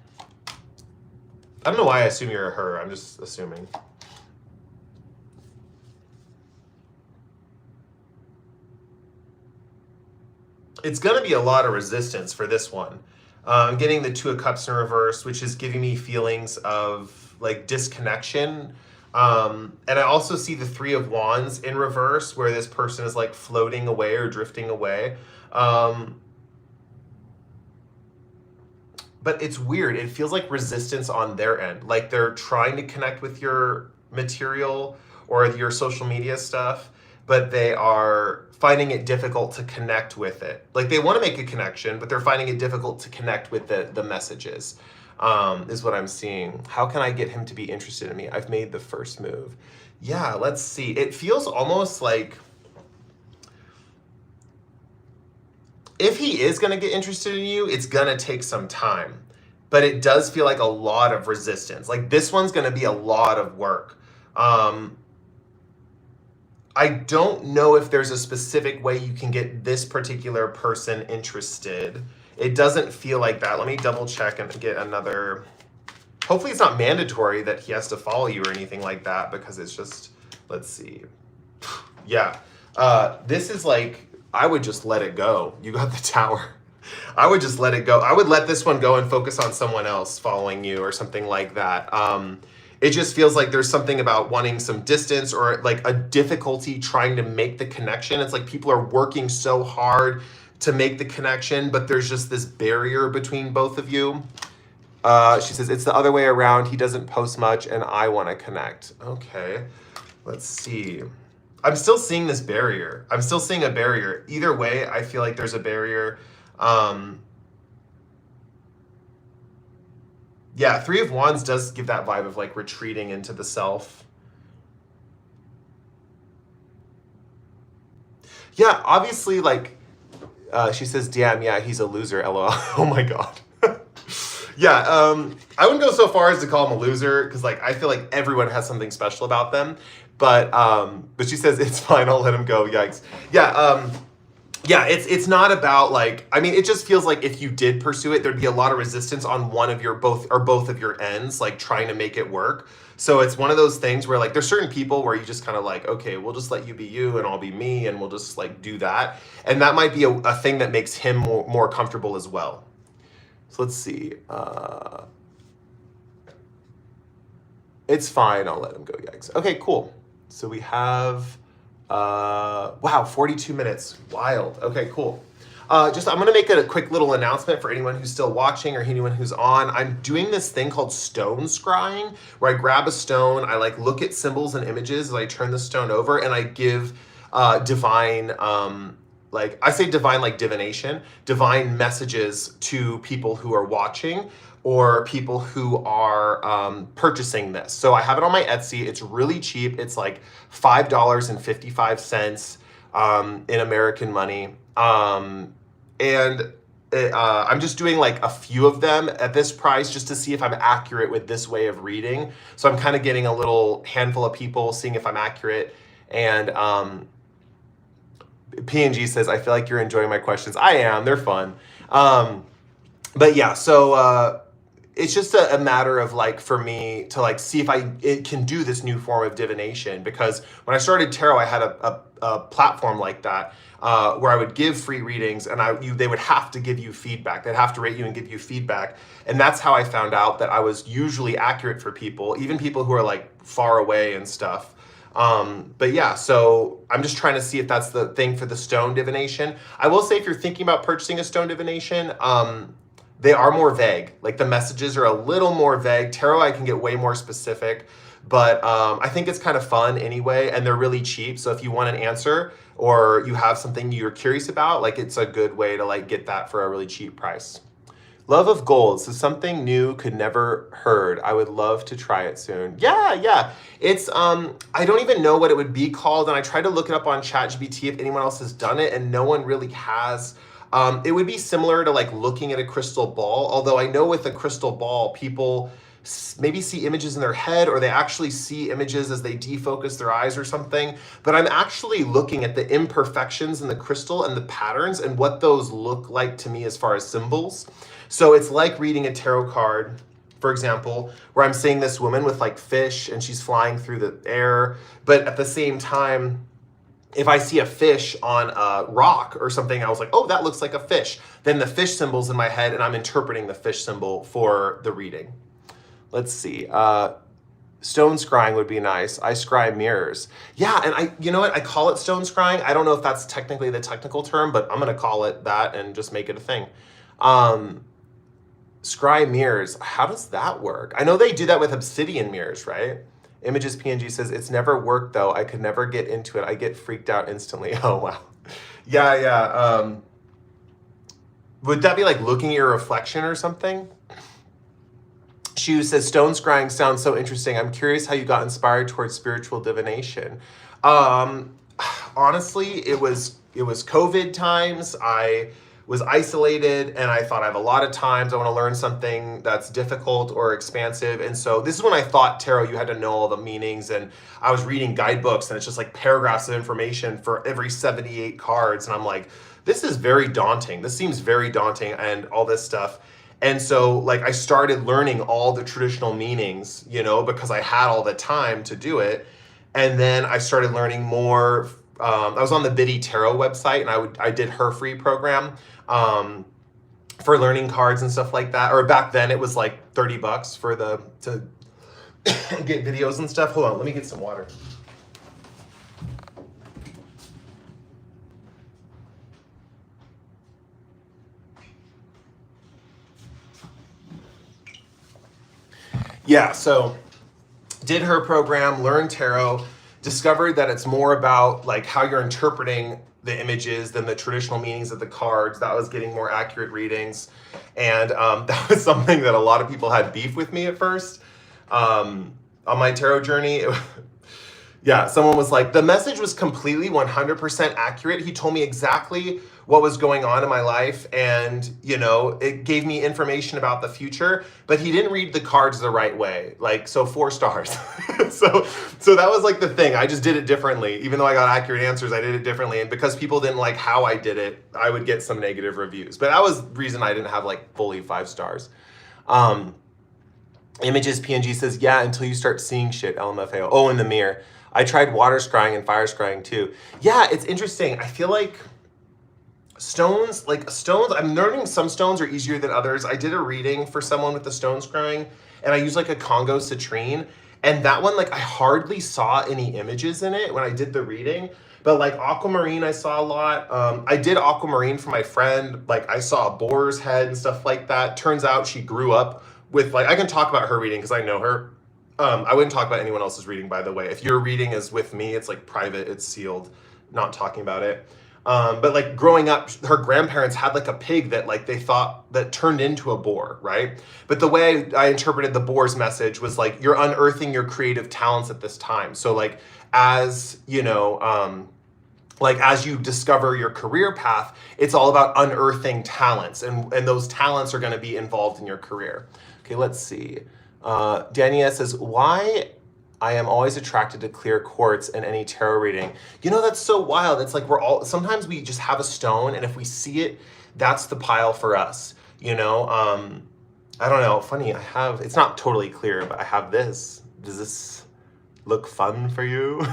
I don't know why I assume you're a her. I'm just assuming. It's going to be a lot of resistance for this one. I'm getting the 2 of Cups in reverse, which is giving me feelings of like disconnection. And I also see the 3 of Wands in reverse, where this person is like floating away or drifting away. But it's weird. It feels like resistance on their end. Like they're trying to connect with your material or your social media stuff, but they are finding it difficult to connect with it. Like they want to make a connection, but they're finding it difficult to connect with the messages, is what I'm seeing. How can I get him to be interested in me? I've made the first move. Yeah, let's see. It feels almost like if he is going to get interested in you, it's going to take some time. But it does feel like a lot of resistance. Like this one's going to be a lot of work. I don't know if there's a specific way you can get this particular person interested. It doesn't feel like that. Let me double check and get another. Hopefully it's not mandatory that he has to follow you or anything like that, because it's just, let's see. Yeah. This is like, I would just let it go. You got the Tower. I would just let it go. I would let this one go and focus on someone else following you or something like that. It just feels like there's something about wanting some distance or like a difficulty trying to make the connection. It's like people are working so hard to make the connection, but there's just this barrier between both of you. She says, it's the other way around. He doesn't post much and I want to connect. Okay, let's see. I'm still seeing this barrier. I'm still seeing a barrier. Either way, I feel like there's a barrier. Yeah, 3 of Wands does give that vibe of like retreating into the self. Yeah, obviously, like, she says, damn, yeah, he's a loser, LOL. Oh my God. Yeah, I wouldn't go so far as to call him a loser, because like I feel like everyone has something special about them. But she says, it's fine, I'll let him go, yikes. Yeah, yeah, it's not about like, I mean, it just feels like if you did pursue it, there'd be a lot of resistance on one of your both of your ends, like trying to make it work. So it's one of those things where like there's certain people where you just kind of like, okay, we'll just let you be you and I'll be me and we'll just like do that. And that might be a thing that makes him more comfortable as well. So let's see. It's fine, I'll let him go, yikes. Okay, cool. So we have... wow, 42 minutes. Wild. Okay, cool. I'm going to make a quick little announcement for anyone who's still watching or anyone who's on. I'm doing this thing called stone scrying, where I grab a stone, I like look at symbols and images as I turn the stone over, and I give divine, like I say divine like divination, divine messages to people who are watching or people who are purchasing this. So I have it on my Etsy. It's really cheap. It's like $5.55 in American money. I'm just doing like a few of them at this price just to see if I'm accurate with this way of reading. So I'm kind of getting a little handful of people, seeing if I'm accurate. And PNG says, I feel like you're enjoying my questions. I am. They're fun. But yeah, so it's just a matter of like for me to like see if it can do this new form of divination, because when I started tarot, I had a platform like that where I would give free readings and they would have to give you feedback. They'd have to rate you and give you feedback. And that's how I found out that I was usually accurate for people, even people who are like far away and stuff. But yeah, so I'm just trying to see if that's the thing for the stone divination. I will say if you're thinking about purchasing a stone divination, they are more vague. Like the messages are a little more vague. Tarot, I can get way more specific, but I think it's kind of fun anyway, and they're really cheap. So if you want an answer or you have something you're curious about, like it's a good way to like get that for a really cheap price. Love of Gold. So something new, could never heard. I would love to try it soon. Yeah. It's I don't even know what it would be called, and I tried to look it up on ChatGPT if anyone else has done it, and no one really has. It would be similar to like looking at a crystal ball, although I know with a crystal ball, people maybe see images in their head, or they actually see images as they defocus their eyes or something. But I'm actually looking at the imperfections in the crystal and the patterns and what those look like to me as far as symbols. So it's like reading a tarot card, for example, where I'm seeing this woman with like fish and she's flying through the air. But at the same time, if I see a fish on a rock or something, I was like, oh, that looks like a fish. Then the fish symbol's in my head and I'm interpreting the fish symbol for the reading. Let's see. Stone scrying would be nice. I scry mirrors. Yeah, and you know what? I call it stone scrying. I don't know if that's technically the technical term, but I'm going to call it that and just make it a thing. Scry mirrors. How does that work? I know they do that with obsidian mirrors, right? Images PNG says, it's never worked though. I could never get into it. I get freaked out instantly. Oh, wow. Yeah. Would that be like looking at your reflection or something? She says, stone scrying sounds so interesting. I'm curious how you got inspired towards spiritual divination. Honestly, it was COVID times. I was isolated and I thought I have a lot of times I want to learn something that's difficult or expansive. And so this is when I thought tarot, you had to know all the meanings, and I was reading guidebooks and it's just like paragraphs of information for every 78 cards. And I'm like, this is very daunting. This seems very daunting and all this stuff. And so like I started learning all the traditional meanings, because I had all the time to do it. And then I started learning more. I was on the Biddy Tarot website and I did her free program for learning cards and stuff like that. Or back then it was like $30 to get videos and stuff. Hold on, let me get some water. Yeah, so did her program, learned tarot, discovered that it's more about like how you're interpreting the images than the traditional meanings of the cards. That was getting more accurate readings. And that was something that a lot of people had beef with me at first on my tarot journey. Yeah, someone was like, the message was completely 100% accurate. He told me exactly what was going on in my life, and it gave me information about the future, but he didn't read the cards the right way. Like, so 4 stars. so that was like the thing. I just did it differently. Even though I got accurate answers, I did it differently. And because people didn't like how I did it, I would get some negative reviews. But that was the reason I didn't have like fully 5 stars. Images PNG says, yeah, until you start seeing shit, LMFAO. Oh, in the mirror. I tried water scrying and fire scrying too. Yeah, it's interesting. I feel like stones, I'm learning some stones are easier than others. I did a reading for someone with the stone scrying, and I used like a Congo citrine. And that one, like I hardly saw any images in it when I did the reading. But like aquamarine, I saw a lot. I did aquamarine for my friend. Like I saw a boar's head and stuff like that. Turns out she grew up with I can talk about her reading because I know her. I wouldn't talk about anyone else's reading, by the way. If your reading is with me, it's like private, it's sealed, not talking about it. But like growing up, her grandparents had like a pig that like they thought that turned into a boar, right? But the way I interpreted the boar's message was like, you're unearthing your creative talents at this time. So like, as as you discover your career path, it's all about unearthing talents, and those talents are going to be involved in your career. Okay, let's see. Dania says, why I am always attracted to clear quartz in any tarot reading. That's so wild. It's like sometimes we just have a stone, and if we see it, that's the pile for us. I don't know. Funny, it's not totally clear, but I have this. Does this look fun for you?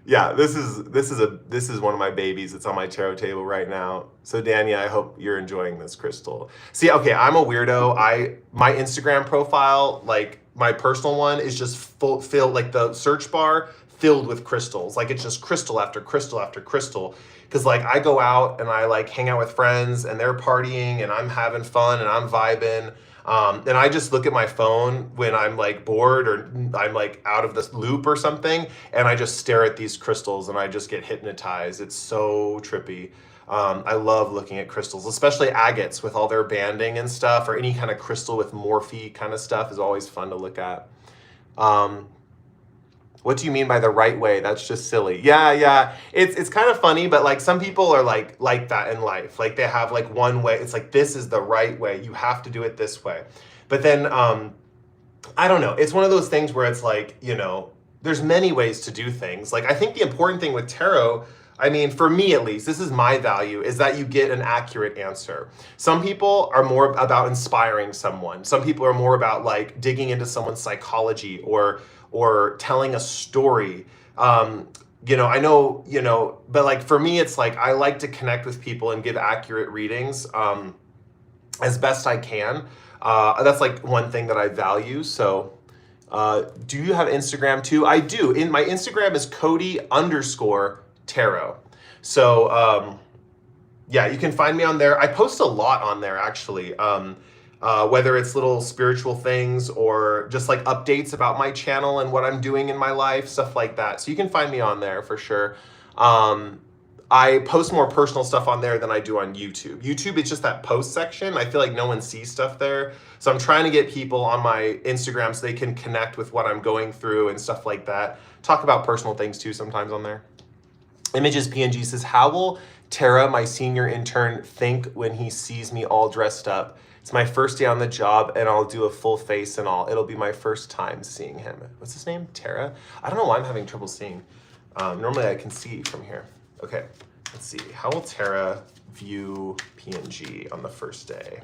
Yeah, this is one of my babies. It's on my tarot table right now. So Dania, I hope you're enjoying this crystal. See, okay, I'm a weirdo. My Instagram profile, like my personal one, is just filled, like the search bar filled with crystals. Like it's just crystal after crystal after crystal. Because like I go out and I like hang out with friends and they're partying and I'm having fun and I'm vibing. And I just look at my phone when I'm like bored or I'm like out of this loop or something, and I just stare at these crystals and I just get hypnotized. It's so trippy. I love looking at crystals, especially agates with all their banding and stuff, or any kind of crystal with morphe kind of stuff is always fun to look at. What do you mean by the right way? That's just silly. Yeah. It's kind of funny, but like some people are like that in life. Like they have like one way. It's like, this is the right way. You have to do it this way. But then, I don't know. It's one of those things where it's like, you know, there's many ways to do things. Like I think the important thing with tarot, I mean, for me at least, this is my value, is that you get an accurate answer. Some people are more about inspiring someone. Some people are more about like digging into someone's psychology or telling a story. You know, I know, you know, but like for me, it's like I like to connect with people and give accurate readings as best I can. That's like one thing that I value. So do you have Instagram too? I do. In my Instagram is Cody_Tarot. So yeah, you can find me on there. I post a lot on there actually. Whether it's little spiritual things or just like updates about my channel and what I'm doing in my life, stuff like that. So you can find me on there for sure. I post more personal stuff on there than I do on YouTube. YouTube, it's just that post section. I feel like no one sees stuff there. So I'm trying to get people on my Instagram so they can connect with what I'm going through and stuff like that. Talk about personal things too sometimes on there. Images PNG says, how will Tara, my senior intern, think when he sees me all dressed up? It's my first day on the job and I'll do a full face and all. It'll be my first time seeing him. What's his name? Tara? I don't know why I'm having trouble seeing. Normally I can see from here. Okay, let's see. How will Tara view PNG on the first day?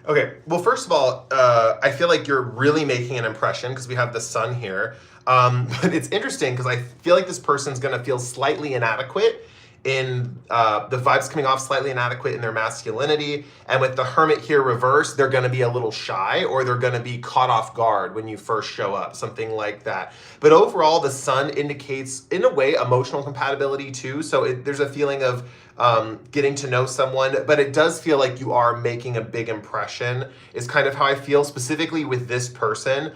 Okay, well, first of all, I feel like you're really making an impression because we have the sun here. But it's interesting because I feel like this person's going to feel slightly inadequate in the vibes coming off slightly inadequate in their masculinity. And with the hermit here reversed, they're going to be a little shy or they're going to be caught off guard when you first show up, something like that. But overall, the sun indicates, in a way, emotional compatibility too. So there's a feeling of getting to know someone, but it does feel like you are making a big impression is kind of how I feel specifically with this person.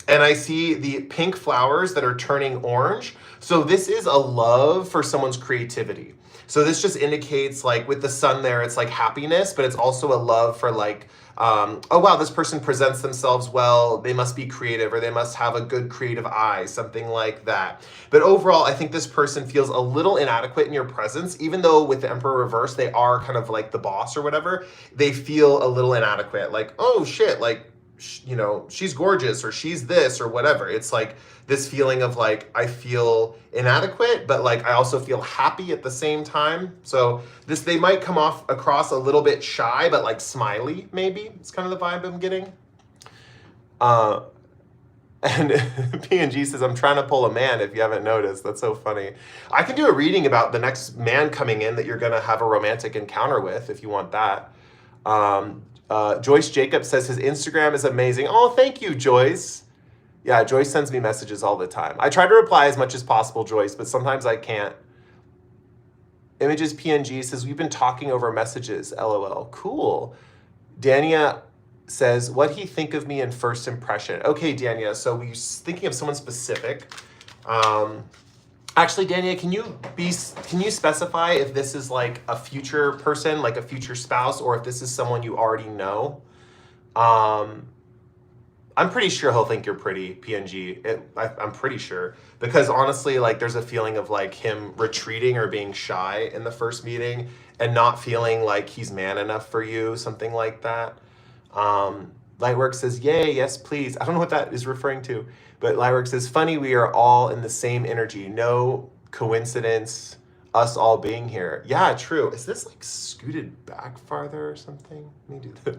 And I see the pink flowers that are turning orange. So this is a love for someone's creativity. So this just indicates like with the sun there, it's like happiness, but it's also a love for like, oh wow, this person presents themselves well, they must be creative or they must have a good creative eye, something like that. But overall, I think this person feels a little inadequate in your presence, even though with the Emperor reverse, they are kind of like the boss or whatever, they feel a little inadequate. Like, oh shit, like, you know, she's gorgeous or she's this or whatever. It's like this feeling of like, I feel inadequate, but like I also feel happy at the same time. So they might come across a little bit shy, but like smiley, maybe. It's kind of the vibe I'm getting. And PNG says, I'm trying to pull a man if you haven't noticed. That's so funny. I can do a reading about the next man coming in that you're going to have a romantic encounter with if you want that. Joyce Jacob says his Instagram is amazing. Oh, thank you, Joyce. Yeah, Joyce sends me messages all the time. I try to reply as much as possible, Joyce, but sometimes I can't. Images PNG says, we've been talking over messages, LOL. Cool. Dania says, what he think of me in first impression? Okay, Dania, so we're thinking of someone specific. Actually, Dania, can you specify if this is like a future person, like a future spouse, or if this is someone you already know? I'm pretty sure he'll think you're pretty, PNG. I'm pretty sure. Because honestly, like there's a feeling of like him retreating or being shy in the first meeting and not feeling like he's man enough for you, something like that. Lightwork says, yay, yes, please. I don't know what that is referring to. But Lightwork says, funny, we are all in the same energy. No coincidence, us all being here. Yeah, true. Is this like scooted back farther or something? Let me do this.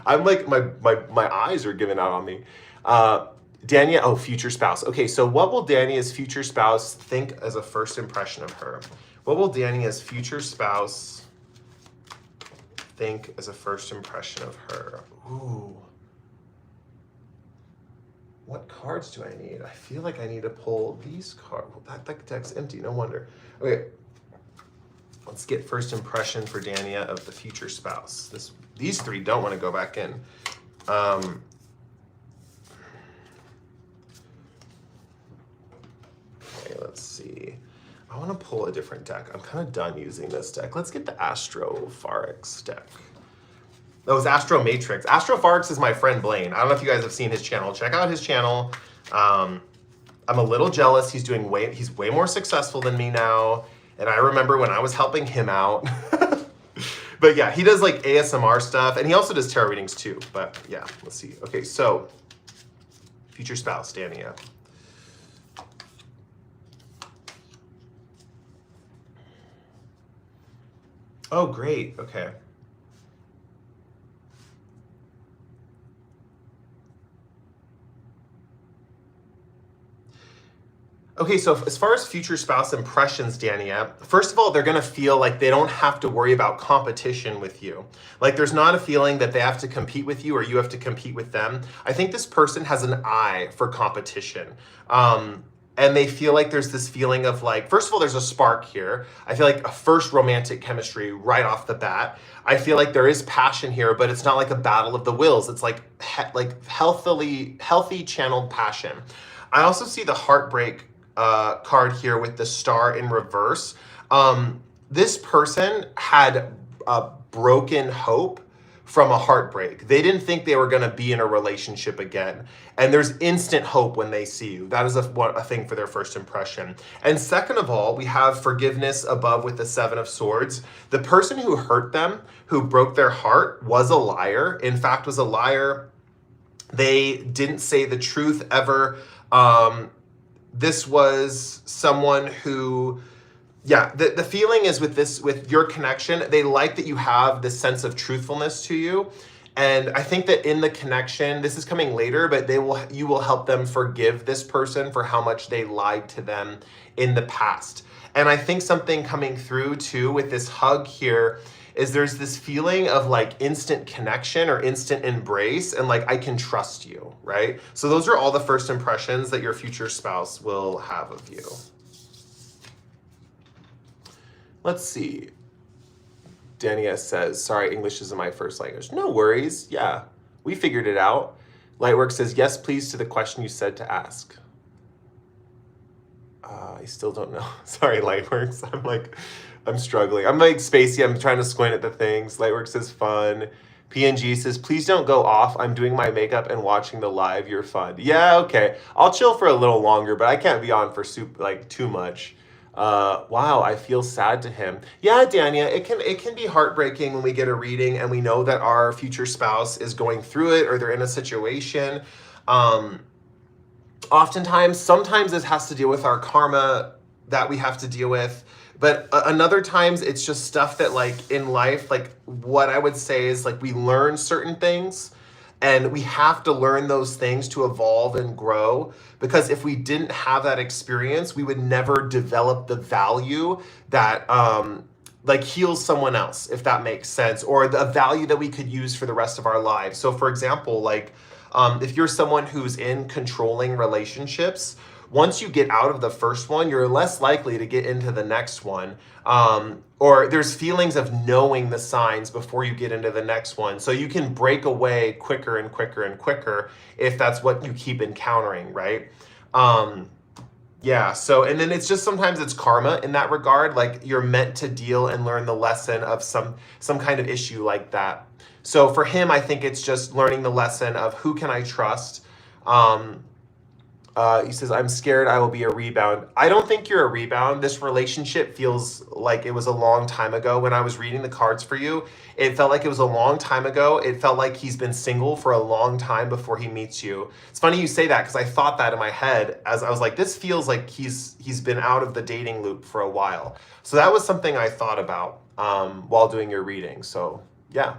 I'm like, my eyes are giving out on me. Dania, oh, future spouse. Okay, so what will Dania's future spouse think as a first impression of her? What will Dania's future spouse think as a first impression of her? Ooh. What cards do I need? I feel like I need to pull these cards. Well, that deck's empty, no wonder. Okay, let's get first impression for Dania of the future spouse. These three don't want to go back in. Okay, let's see. I want to pull a different deck. I'm kind of done using this deck. Let's get the Astropharics deck. That was Astro Matrix. Astropharics is my friend Blaine. I don't know if you guys have seen his channel. Check out his channel. I'm a little jealous. He's way more successful than me now. And I remember when I was helping him out. But yeah, he does like ASMR stuff, and he also does tarot readings too. But yeah, let's see. Okay, so future spouse, Dania. Oh, great. Okay. Okay, so as far as future spouse impressions, Dania, first of all, they're going to feel like they don't have to worry about competition with you. Like there's not a feeling that they have to compete with you or you have to compete with them. I think this person has an eye for competition. And they feel like there's this feeling of like, first of all, there's a spark here. I feel like a first romantic chemistry right off the bat. I feel like there is passion here, but it's not like a battle of the wills. It's like healthy channeled passion. I also see the heartbreak card here with the star in reverse. This person had a broken hope from a heartbreak. They didn't think they were going to be in a relationship again. And there's instant hope when they see you. That is a thing for their first impression. And second of all, we have forgiveness above with the Seven of Swords. The person who hurt them, who broke their heart, was a liar. In fact, was a liar. They didn't say the truth ever. This was someone who, yeah, the feeling is with your connection, they like that you have this sense of truthfulness to you. And I think that in the connection, this is coming later, but you will help them forgive this person for how much they lied to them in the past. And I think something coming through too with this hug here is there's this feeling of like instant connection or instant embrace and like, I can trust you, right? So those are all the first impressions that your future spouse will have of you. Let's see. Dania says, sorry, English isn't my first language. No worries. Yeah, we figured it out. Lightwork says, yes, please, to the question you said to ask. I still don't know. Sorry, Lightworks. I'm struggling. I'm like spacey. I'm trying to squint at the things. Lightworks says fun. PNG says, please don't go off. I'm doing my makeup and watching the live. You're fun. Yeah, okay. I'll chill for a little longer, but I can't be on for too much. Wow, I feel sad to him. Yeah, Dania, it can be heartbreaking when we get a reading and we know that our future spouse is going through it or they're in a situation. Sometimes this has to deal with our karma that we have to deal with. But another times it's just stuff that like in life, like what I would say is like we learn certain things and we have to learn those things to evolve and grow, because if we didn't have that experience, we would never develop the value that like heals someone else, if that makes sense, or the value that we could use for the rest of our lives. So for example, like if you're someone who's in controlling relationships, once you get out of the first one, you're less likely to get into the next one. Or there's feelings of knowing the signs before you get into the next one. So you can break away quicker and quicker and quicker if that's what you keep encountering, right? Yeah, so, and then it's just sometimes it's karma in that regard. Like you're meant to deal and learn the lesson of some kind of issue like that. So for him, I think it's just learning the lesson of who can I trust? He says, I'm scared I will be a rebound. I don't think you're a rebound. This relationship feels like it was a long time ago. When I was reading the cards for you, it felt like it was a long time ago. It felt like he's been single for a long time before he meets you. It's funny you say that because I thought that in my head as I was like, this feels like he's been out of the dating loop for a while. So that was something I thought about while doing your reading. So yeah.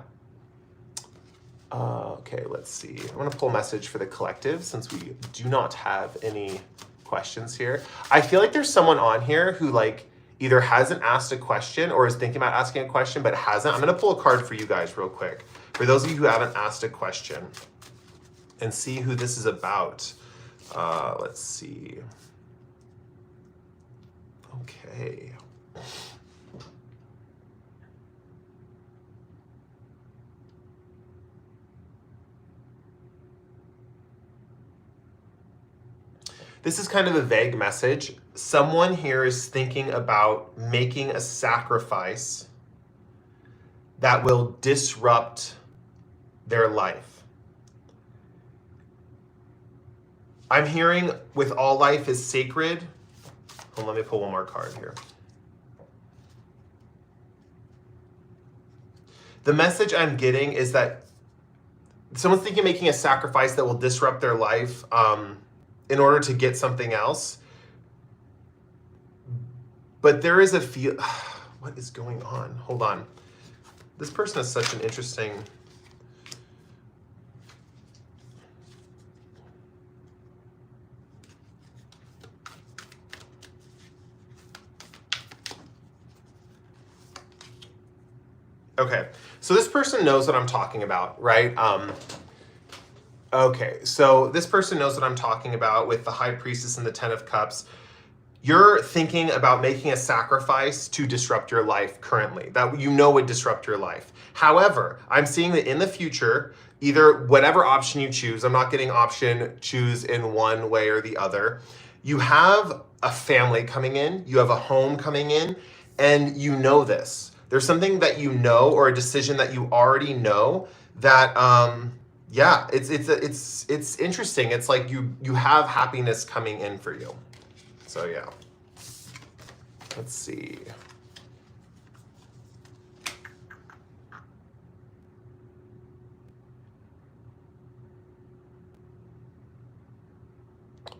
Okay, let's see. I'm going to pull a message for the collective since we do not have any questions here. I feel like there's someone on here who like either hasn't asked a question or is thinking about asking a question but hasn't. I'm going to pull a card for you guys real quick. For those of you who haven't asked a question, and see who this is about. Let's see. Okay. This is kind of a vague message. Someone here is thinking about making a sacrifice that will disrupt their life. I'm hearing with all life is sacred. Well, let me pull one more card here. The message I'm getting is that someone's thinking of making a sacrifice that will disrupt their life in order to get something else. But there is a feel. What is going on? Hold on. This person is such an interesting. Okay, so this person knows what I'm talking about, right? Okay, so this person knows what I'm talking about with the High Priestess and the Ten of Cups. You're thinking about making a sacrifice to disrupt your life currently, that you know would disrupt your life. However, I'm seeing that in the future, either whatever option you choose, I'm not getting option choose in one way or the other, you have a family coming in, you have a home coming in, and you know this. There's something that you know or a decision that you already know that yeah, it's interesting. It's like you have happiness coming in for you. So yeah. Let's see.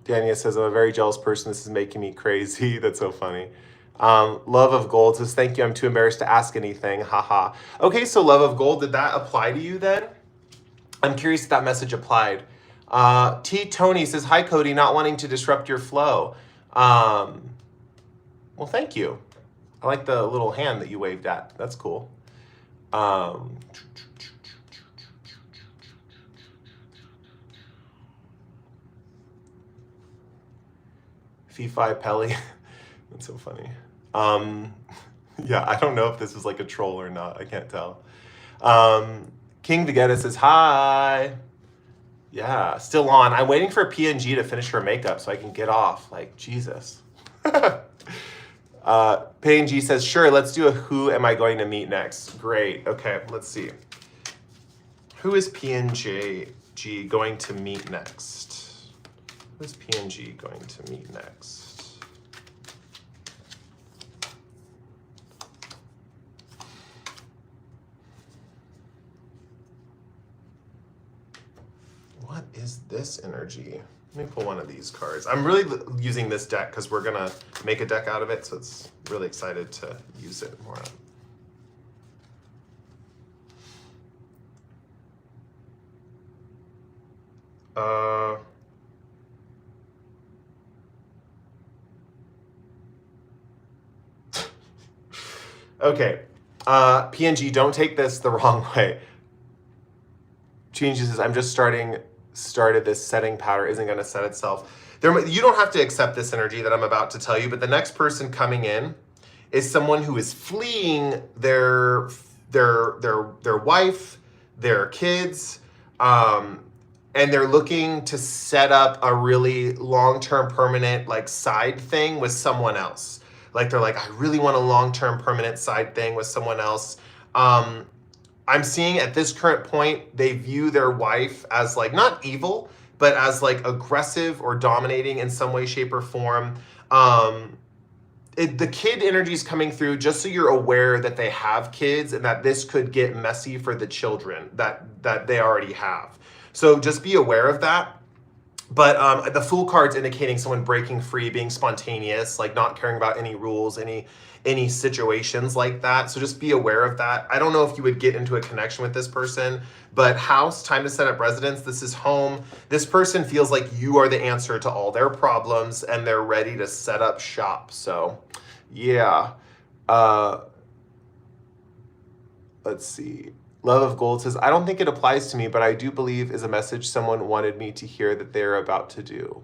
Dania says, I'm a very jealous person. This is making me crazy. That's so funny. Love of Gold says, thank you. I'm too embarrassed to ask anything. Haha. Okay, so Love of Gold, did that apply to you then? I'm curious if that message applied. T. Tony says, hi, Cody, not wanting to disrupt your flow. Well, thank you. I like the little hand that you waved at. That's cool. Fee-Fi Pelly. That's so funny. Yeah, I don't know if this is like a troll or not. I can't tell. King Vegeta says, hi. Yeah, still on. I'm waiting for PNG to finish her makeup so I can get off. Like, Jesus. PNG says, sure, let's do a who am I going to meet next. Great. Okay, let's see. Who is PNG going to meet next? Who is PNG going to meet next? What is this energy? Let me pull one of these cards. I'm really using this deck because we're going to make a deck out of it, so it's really excited to use it more. Okay. PNG, don't take this the wrong way. Changes, I'm just started this setting powder isn't going to set itself. You don't have to accept this energy that I'm about to tell you, but the next person coming in is someone who is fleeing their wife, their kids, and they're looking to set up a really long-term permanent like side thing with someone else. Like they're like, I really want a long-term permanent side thing with someone else. I'm seeing at this current point, they view their wife as like, not evil, but as like aggressive or dominating in some way, shape, or form. The kid energy is coming through just so you're aware that they have kids and that this could get messy for the children that they already have. So just be aware of that. But the Fool card's indicating someone breaking free, being spontaneous, like not caring about any rules, any situations like that. So just be aware of that. I don't know if you would get into a connection with this person, but house, time to set up residence. This is home. This person feels like you are the answer to all their problems and they're ready to set up shop. So yeah. Let's see. Love of Gold says, I don't think it applies to me, but I do believe is a message someone wanted me to hear that they're about to do.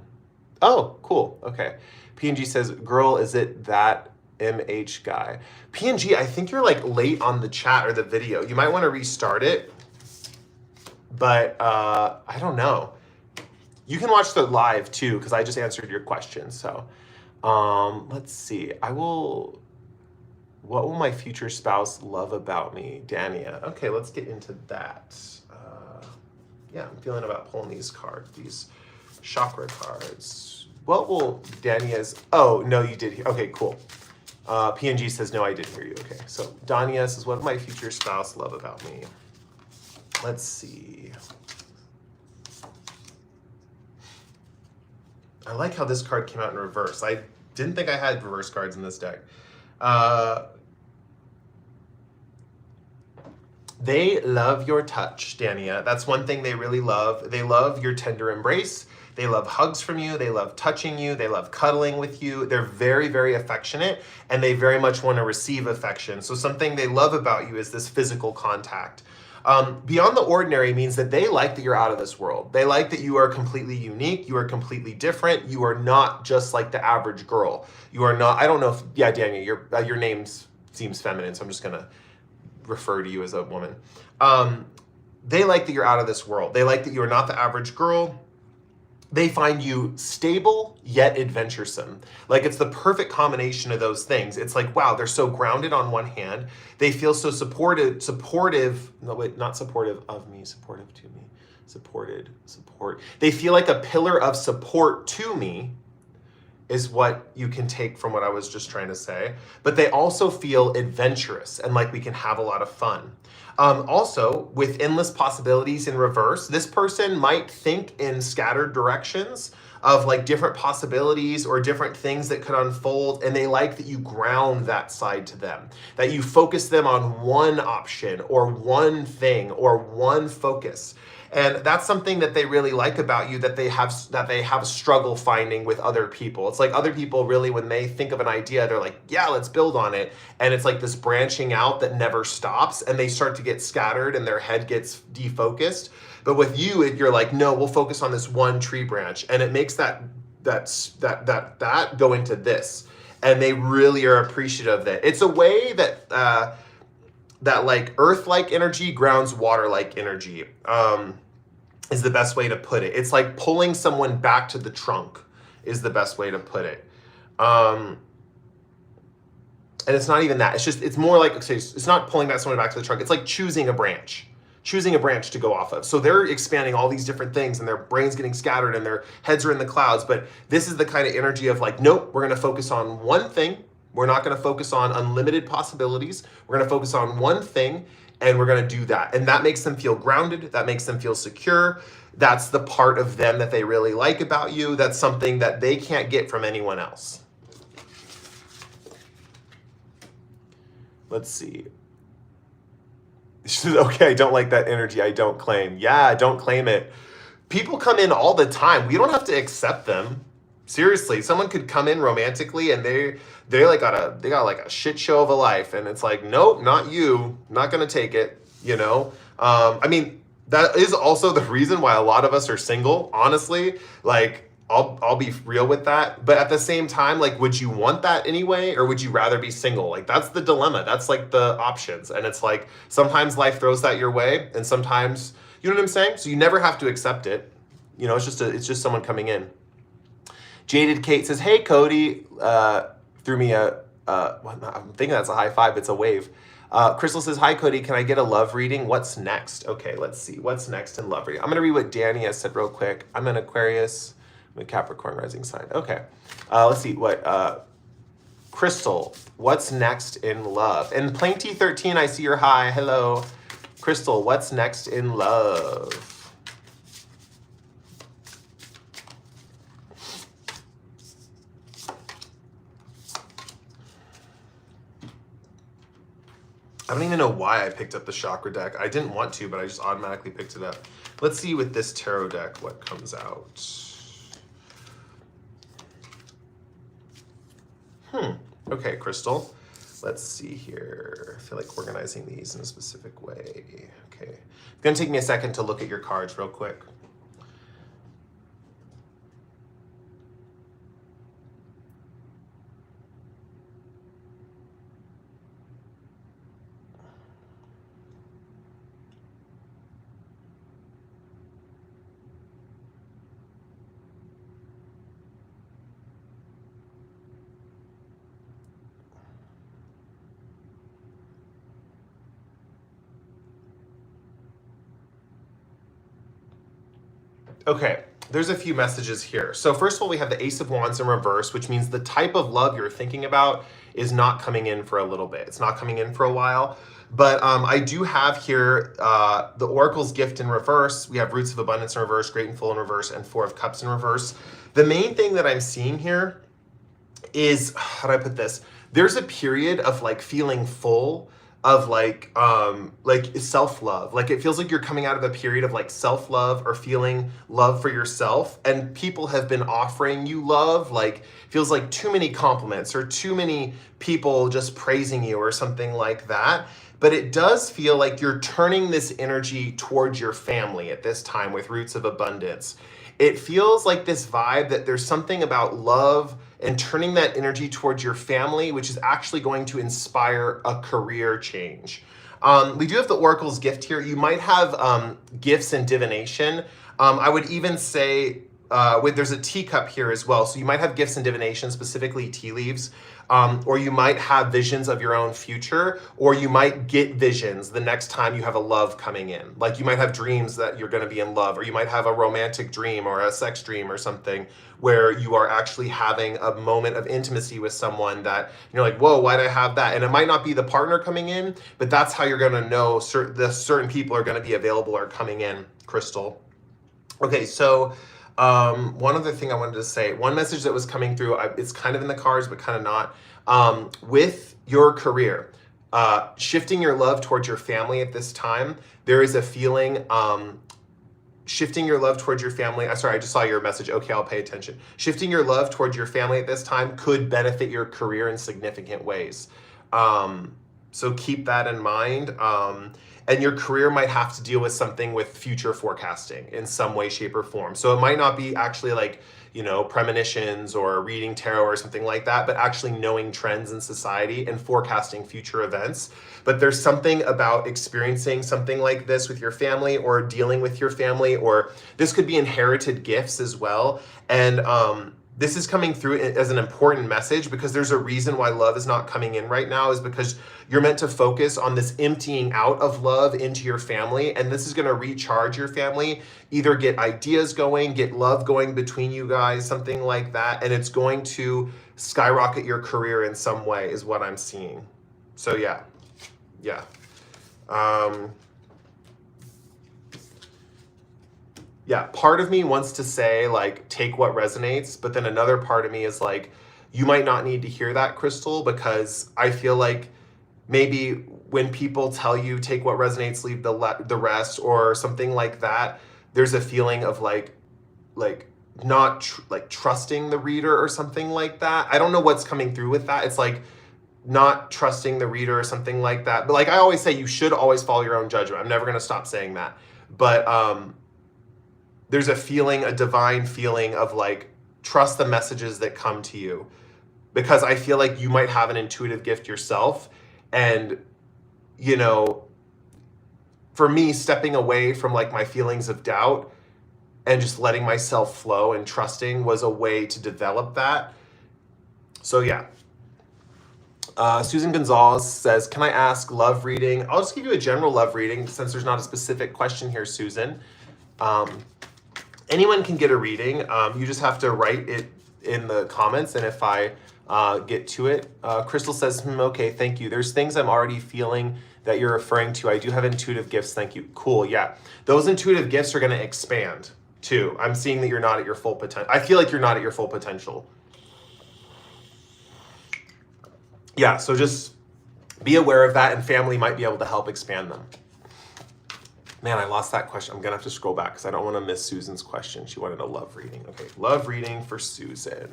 Oh, cool. Okay. PNG says, girl, is it that MH guy? PNG, I think you're like late on the chat or the video. You might want to restart it, but I don't know. You can watch the live too, because I just answered your question. So let's see. What will my future spouse love about me? Dania. Okay, let's get into that. Yeah, I'm feeling about pulling these cards, these chakra cards. What will Dania's... Oh, no, you did hear. Okay, cool. PNG says, no, I did hear you. Okay, so Dania says, what will my future spouse love about me? Let's see. I like how this card came out in reverse. I didn't think I had reverse cards in this deck. They love your touch, Dania. That's one thing they really love. They love your tender embrace. They love hugs from you. They love touching you. They love cuddling with you. They're very, very affectionate, and they very much want to receive affection. So something they love about you is this physical contact. Beyond the ordinary means that they like that you're out of this world. They like that you are completely unique. You are completely different. You are not just like the average girl. You are not, I don't know if, yeah, Dania, your name seems feminine, so I'm just going to refer to you as a woman. They like that you're out of this world. They like that you are not the average girl. They find you stable yet adventuresome. Like it's the perfect combination of those things. It's like, wow, they're so grounded on one hand. They feel so supportive, no wait, not supportive of me, supportive to me, support. They feel like a pillar of support to me is what you can take from what I was just trying to say. But they also feel adventurous and like we can have a lot of fun. Also, with endless possibilities in reverse, this person might think in scattered directions of like different possibilities or different things that could unfold, and they like that you ground that side to them, that you focus them on one option or one thing or one focus. And that's something that they really like about you, that they have struggle finding with other people. It's like other people really, when they think of an idea, they're like, yeah, let's build on it. And it's like this branching out that never stops, and they start to get scattered and their head gets defocused. But with you, you're like, no, we'll focus on this one tree branch. And it makes that go into this. And they really are appreciative of that. It's a way that that like earth-like energy grounds water-like energy, is the best way to put it. It's like pulling someone back to the trunk is the best way to put it. And it's not even that. It's more like, it's not pulling someone back to the trunk. It's like choosing a branch to go off of. So they're expanding all these different things and their brains getting scattered and their heads are in the clouds. But this is the kind of energy of like, nope, we're going to focus on one thing. We're not going to focus on unlimited possibilities. We're going to focus on one thing, and we're going to do that. And that makes them feel grounded. That makes them feel secure. That's the part of them that they really like about you. That's something that they can't get from anyone else. Let's see. Okay, I don't like that energy. I don't claim. Yeah, I don't claim it. People come in all the time. We don't have to accept them. Seriously, someone could come in romantically and they got like a shit show of a life, and it's like, nope, not you, not gonna take it, you know. I mean, that is also the reason why a lot of us are single, honestly. Like, I'll be real with that. But at the same time, like, would you want that anyway, or would you rather be single? Like, that's the dilemma. That's like the options, and it's like sometimes life throws that your way, and sometimes, you know what I'm saying. So you never have to accept it. You know, it's just someone coming in. Jaded Kate says, hey, Cody, threw me a, I'm thinking that's a high five, it's a wave. Crystal says, hi, Cody, can I get a love reading? What's next? Okay, let's see. What's next in love reading? I'm going to read what Dania said real quick. I'm an Aquarius, I'm a Capricorn rising sign. Okay, let's see what, Crystal, what's next in love? And Plainty 13, I see your hi. Hello. Crystal, what's next in love? I don't even know why I picked up the chakra deck. I didn't want to, but I just automatically picked it up. Let's see with this tarot deck what comes out. Okay, Crystal. Let's see here. I feel like organizing these in a specific way. Okay. It's going to take me a second to look at your cards real quick. Okay, there's a few messages here. So first of all, we have the Ace of Wands in reverse, which means the type of love you're thinking about is not coming in for a little bit. It's not coming in for a while. But I do have here the Oracle's Gift in reverse. We have Roots of Abundance in reverse, Great and Full in reverse, and Four of Cups in reverse. The main thing that I'm seeing here is, how do I put this? There's a period of like feeling full, of like self-love. Like it feels like you're coming out of a period of like self-love or feeling love for yourself, and people have been offering you love. Like feels like too many compliments or too many people just praising you or something like that. But it does feel like you're turning this energy towards your family at this time with Roots of Abundance. It feels like this vibe that there's something about love and turning that energy towards your family, which is actually going to inspire a career change. We do have the Oracle's Gift here. You might have gifts in divination. I would even say there's a teacup here as well. So you might have gifts in divination, specifically tea leaves. Or you might have visions of your own future, or you might get visions the next time you have a love coming in. Like you might have dreams that you're going to be in love, or you might have a romantic dream or a sex dream or something where you are actually having a moment of intimacy with someone that you're like, whoa, why'd I have that? And it might not be the partner coming in, but that's how you're going to know certain people are going to be available or coming in, Crystal. Okay, so one other thing I wanted to say, one message that was coming through, it's kind of in the cards, but kind of not, with your career, shifting your love towards your family at this time. There is a feeling, shifting your love towards your family. Sorry, I just saw your message. Okay, I'll pay attention. Shifting your love towards your family at this time could benefit your career in significant ways. So keep that in mind. And your career might have to deal with something with future forecasting in some way, shape, or form. So it might not be actually like, premonitions or reading tarot or something like that, but actually knowing trends in society and forecasting future events. But there's something about experiencing something like this with your family or dealing with your family, or this could be inherited gifts as well. And this is coming through as an important message because there's a reason why love is not coming in right now, is because you're meant to focus on this emptying out of love into your family, and this is going to recharge your family, either get ideas going, get love going between you guys, something like that, and it's going to skyrocket your career in some way is what I'm seeing. So yeah. Yeah, part of me wants to say, like, take what resonates, but then another part of me is like, you might not need to hear that, Crystal, because I feel like maybe when people tell you take what resonates, leave the rest, or something like that, there's a feeling of like not trusting the reader or something like that. I don't know what's coming through with that. It's like not trusting the reader or something like that. But like I always say, you should always follow your own judgment. I'm never going to stop saying that. But there's a feeling, a divine feeling of like, trust the messages that come to you, because I feel like you might have an intuitive gift yourself. And, for me, stepping away from like my feelings of doubt and just letting myself flow and trusting was a way to develop that. So yeah. Susan Gonzalez says, can I ask love reading? I'll just give you a general love reading since there's not a specific question here, Susan. Anyone can get a reading. You just have to write it in the comments, and if I get to it. Crystal says, okay, thank you. There's things I'm already feeling that you're referring to. I do have intuitive gifts, thank you. Cool, yeah. Those intuitive gifts are gonna expand too. I'm seeing that you're not at your full potential. I feel like you're not at your full potential. Yeah, so just Be aware of that, and family might be able to help expand them. Man, I lost that question. I'm going to have to scroll back because I don't want to miss Susan's question. She wanted a love reading. Okay, love reading for Susan.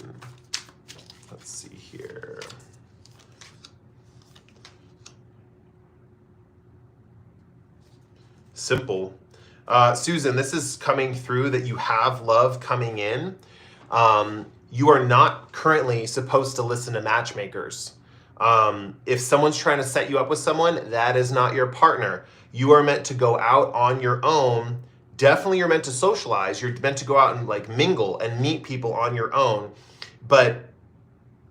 Let's see here. Simple. Susan, this is coming through that you have love coming in. You are not currently supposed to listen to matchmakers. If someone's trying to set you up with someone, that is not your partner. You are meant to go out on your own. Definitely you're meant to socialize. You're meant to go out and like mingle and meet people on your own. But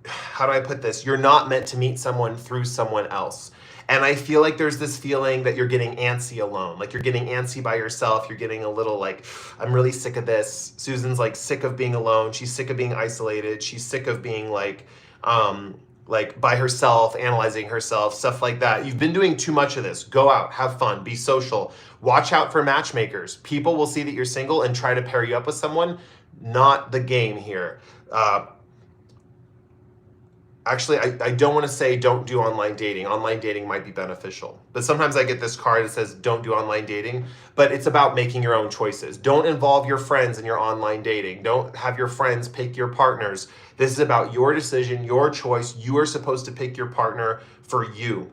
how do I put this? You're not meant to meet someone through someone else. And I feel like there's this feeling that you're getting antsy alone. Like you're getting antsy by yourself. You're getting a little like, I'm really sick of this. Susan's like sick of being alone. She's sick of being isolated. She's sick of being like by herself, analyzing herself, stuff like that. You've been doing too much of this. Go out, have fun, be social. Watch out for matchmakers. People will see that you're single and try to pair you up with someone. Not the game here. Actually, I don't want to say don't do online dating. Online dating might be beneficial. But sometimes I get this card that says don't do online dating. But it's about making your own choices. Don't involve your friends in your online dating. Don't have your friends pick your partners. This is about your decision, your choice. You are supposed to pick your partner for you.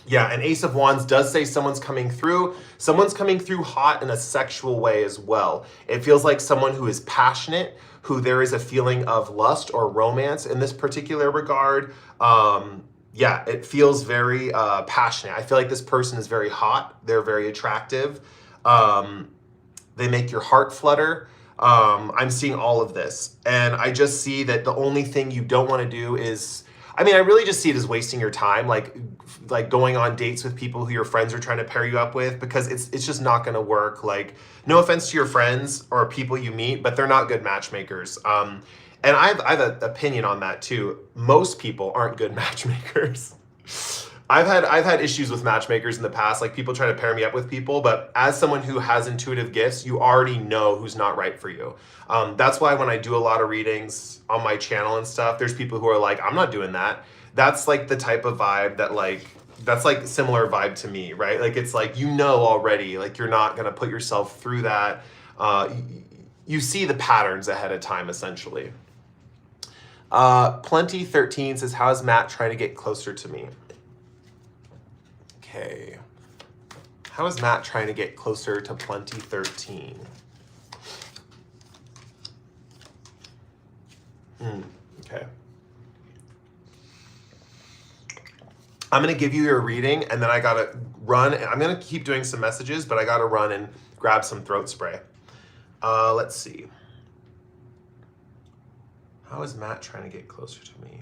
Yeah, and Ace of Wands does say someone's coming through. Someone's coming through hot in a sexual way as well. It feels like someone who is passionate, who there is a feeling of lust or romance in this particular regard. Yeah, it feels very passionate. I feel like this person is very hot. They're very attractive. They make your heart flutter. I'm seeing all of this. And I just see that the only thing you don't want to do is, I mean, I really just see it as wasting your time, like going on dates with people who your friends are trying to pair you up with, because it's just not going to work. Like, no offense to your friends or people you meet, but they're not good matchmakers. And I have an opinion on that too. Most people aren't good matchmakers. I've had issues with matchmakers in the past, like people try to pair me up with people, but as someone who has intuitive gifts, you already know who's not right for you. That's why when I do a lot of readings on my channel and stuff, there's people who are like, I'm not doing that. That's like the type of vibe that that's like similar vibe to me, right? Like it's like, you know already, like you're not gonna put yourself through that. You see the patterns ahead of time, essentially. Plenty13 says, how is Matt trying to get closer to me? Okay. How is Matt trying to get closer to Plenty13? Okay. I'm going to give you your reading, and then I got to run. I'm going to keep doing some messages, but I got to run and grab some throat spray. Let's see. How is Matt trying to get closer to me?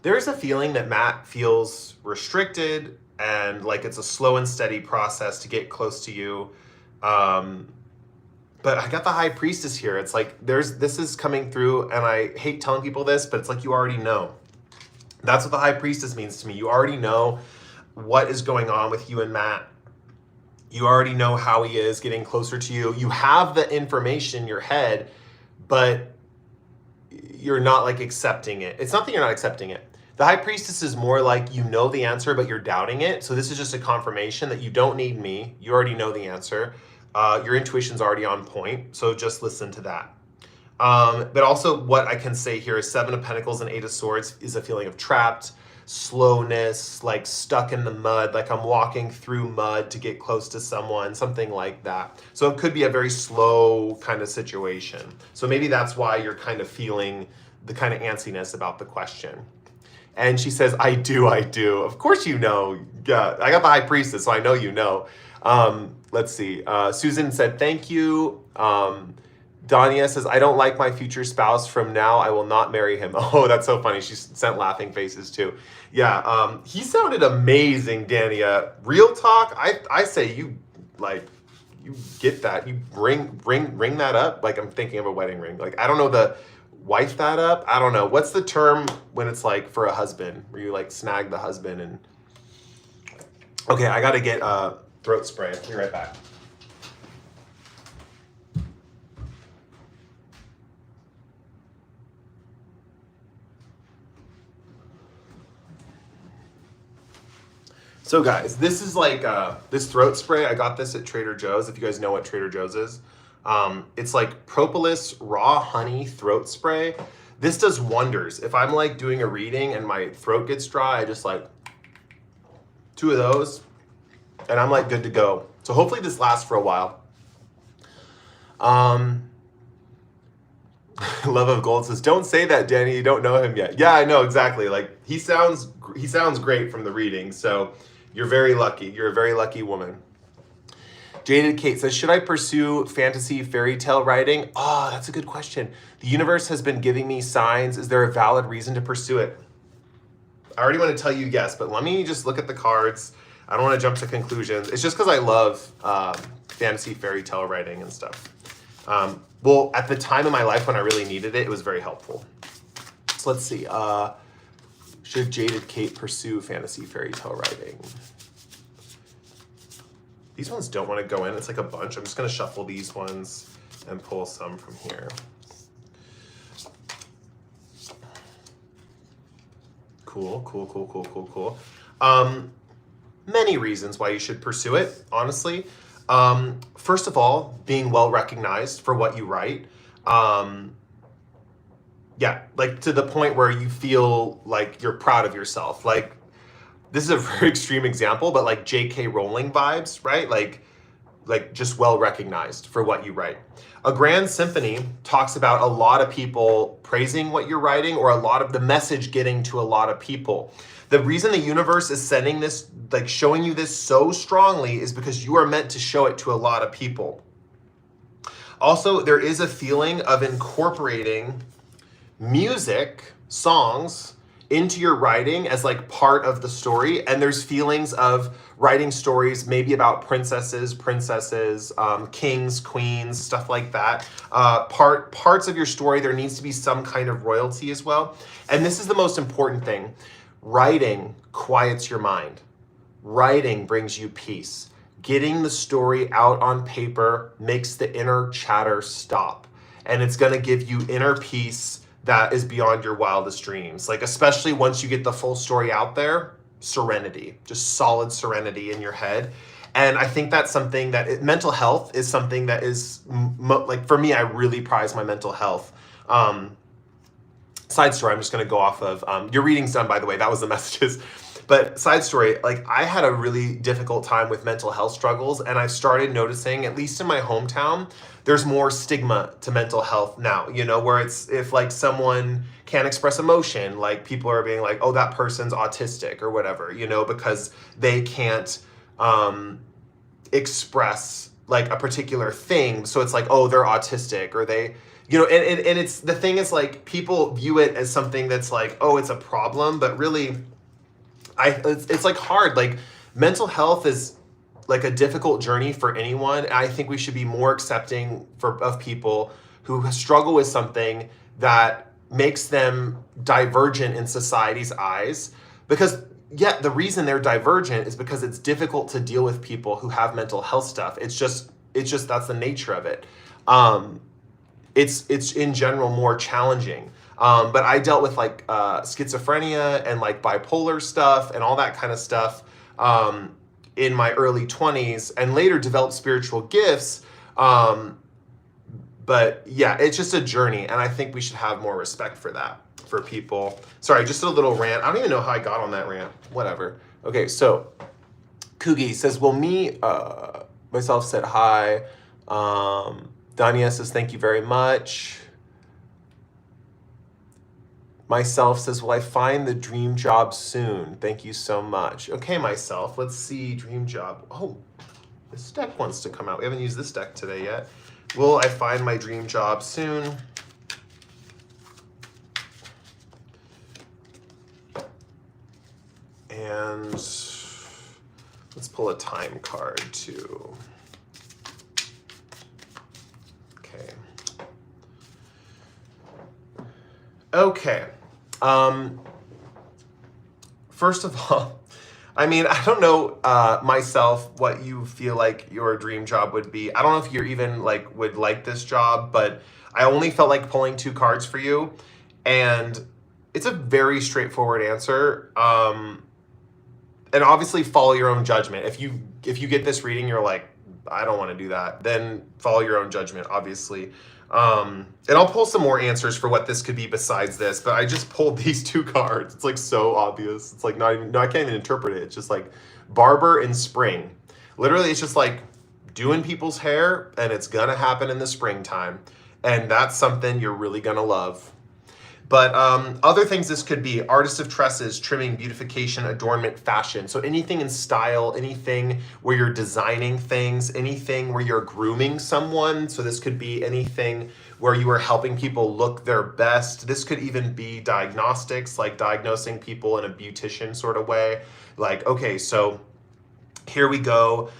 There's a feeling that Matt feels restricted and like it's a slow and steady process to get close to you. But I got the High Priestess here. It's like this is coming through, and I hate telling people this, but it's like you already know. That's what the High Priestess means to me. You already know what is going on with you and Matt. You already know how he is getting closer to you. You have the information in your head, but you're not like accepting it. It's not that you're not accepting it. The High Priestess is more like you know the answer, but you're doubting it. So this is just a confirmation that you don't need me. You already know the answer. Your intuition's already on point, so just listen to that. But also what I can say here is 7 of Pentacles and 8 of Swords is a feeling of trapped, slowness, like stuck in the mud, like I'm walking through mud to get close to someone, something like that. So it could be a very slow kind of situation. So maybe that's why you're kind of feeling the kind of antsiness about the question. And she says, I do. Of course you know. Yeah, I got the High Priestess, so I know you know. Let's see. Susan said, thank you. Dania says, I don't like my future spouse. From now, I will not marry him. Oh, that's so funny. She sent laughing faces too. Yeah, he sounded amazing, Dania. Real talk, I say you get that. You ring that up. Like I'm thinking of a wedding ring. Like, I don't know, the wife that up. I don't know. What's the term when it's like for a husband, where you like snag the husband and... Okay, I got to get throat spray. I'll be right back. So guys, this is like this throat spray. I got this at Trader Joe's. If you guys know what Trader Joe's is, it's like propolis raw honey throat spray. This does wonders. If I'm like doing a reading and my throat gets dry, I just like 2 of those and I'm like good to go. So hopefully this lasts for a while. Love of Gold says, don't say that, Danny. You don't know him yet. Yeah, I know exactly. Like he sounds great from the reading. So you're very lucky. You're a very lucky woman. Jaded Kate says, should I pursue fantasy fairy tale writing? Oh, that's a good question. The universe has been giving me signs. Is there a valid reason to pursue it? I already want to tell you yes, but let me just look at the cards. I don't want to jump to conclusions. It's just because I love fantasy fairy tale writing and stuff. Well, at the time in my life when I really needed it, it was very helpful. So let's see. Should Jaded Kate pursue fantasy fairy tale writing? These ones don't want to go in. It's like a bunch. I'm just going to shuffle these ones and pull some from here. Cool. Many reasons why you should pursue it, honestly. First of all, being well recognized for what you write. Yeah, like to the point where you feel like you're proud of yourself. Like, this is a very extreme example, but like J.K. Rowling vibes, right? Like just well recognized for what you write. A grand symphony talks about a lot of people praising what you're writing, or a lot of the message getting to a lot of people. The reason the universe is sending this, like showing you this so strongly, is because you are meant to show it to a lot of people. Also, there is a feeling of incorporating music, songs, into your writing as like part of the story. And there's feelings of writing stories maybe about princesses, kings, queens, stuff like that. Parts of your story, there needs to be some kind of royalty as well. And this is the most important thing. Writing quiets your mind. Writing brings you peace. Getting the story out on paper makes the inner chatter stop. And it's going to give you inner peace that is beyond your wildest dreams. Like, especially once you get the full story out there, serenity, just solid serenity in your head. And I think that's something that mental health is something that is like, for me, I really prize my mental health. Side story, I'm just going to go off of, your reading's done, by the way, that was the messages. But side story, like I had a really difficult time with mental health struggles, and I started noticing, at least in my hometown, there's more stigma to mental health now, you know, where it's, if like someone can't express emotion, like people are being like, oh, that person's autistic or whatever, you know, because they can't express like a particular thing. So it's like, oh, they're autistic, or they, you know, and it's, the thing is like, people view it as something that's like, oh, it's a problem, but really, it's like hard. Like mental health is like a difficult journey for anyone. I think we should be more accepting of people who struggle with something that makes them divergent in society's eyes. Because yeah, the reason they're divergent is because it's difficult to deal with people who have mental health stuff. It's just that's the nature of it. It's in general more challenging. But I dealt with like schizophrenia and like bipolar stuff and all that kind of stuff in my early 20s, and later developed spiritual gifts. But yeah, it's just a journey, and I think we should have more respect for that, for people. Sorry, just a little rant. I don't even know how I got on that rant. Whatever. Okay, so Kugi says, well, myself said hi. Dania says, thank you very much. Myself says, will I find the dream job soon? Thank you so much. Okay, myself, let's see, dream job. Oh, this deck wants to come out. We haven't used this deck today yet. Will I find my dream job soon? And let's pull a time card too. Okay. Okay. First of all, I mean, I don't know myself what you feel like your dream job would be. I don't know if you're even like would like this job, but I only felt like pulling 2 cards for you, and it's a very straightforward answer. and obviously follow your own judgment. If you get this reading, you're like, I don't want to do that, then follow your own judgment, obviously. And I'll pull some more answers for what this could be besides this, but I just pulled these two cards. It's like so obvious. It's like not even, no, I can't even interpret it. It's just like barber in spring. Literally, it's just like doing people's hair, and it's gonna happen in the springtime. And that's something you're really gonna love. But other things this could be: artist of tresses, trimming, beautification, adornment, fashion. So anything in style, anything where you're designing things, anything where you're grooming someone. So this could be anything where you are helping people look their best. This could even be diagnostics, like diagnosing people in a beautician sort of way. Like, okay, so here we go.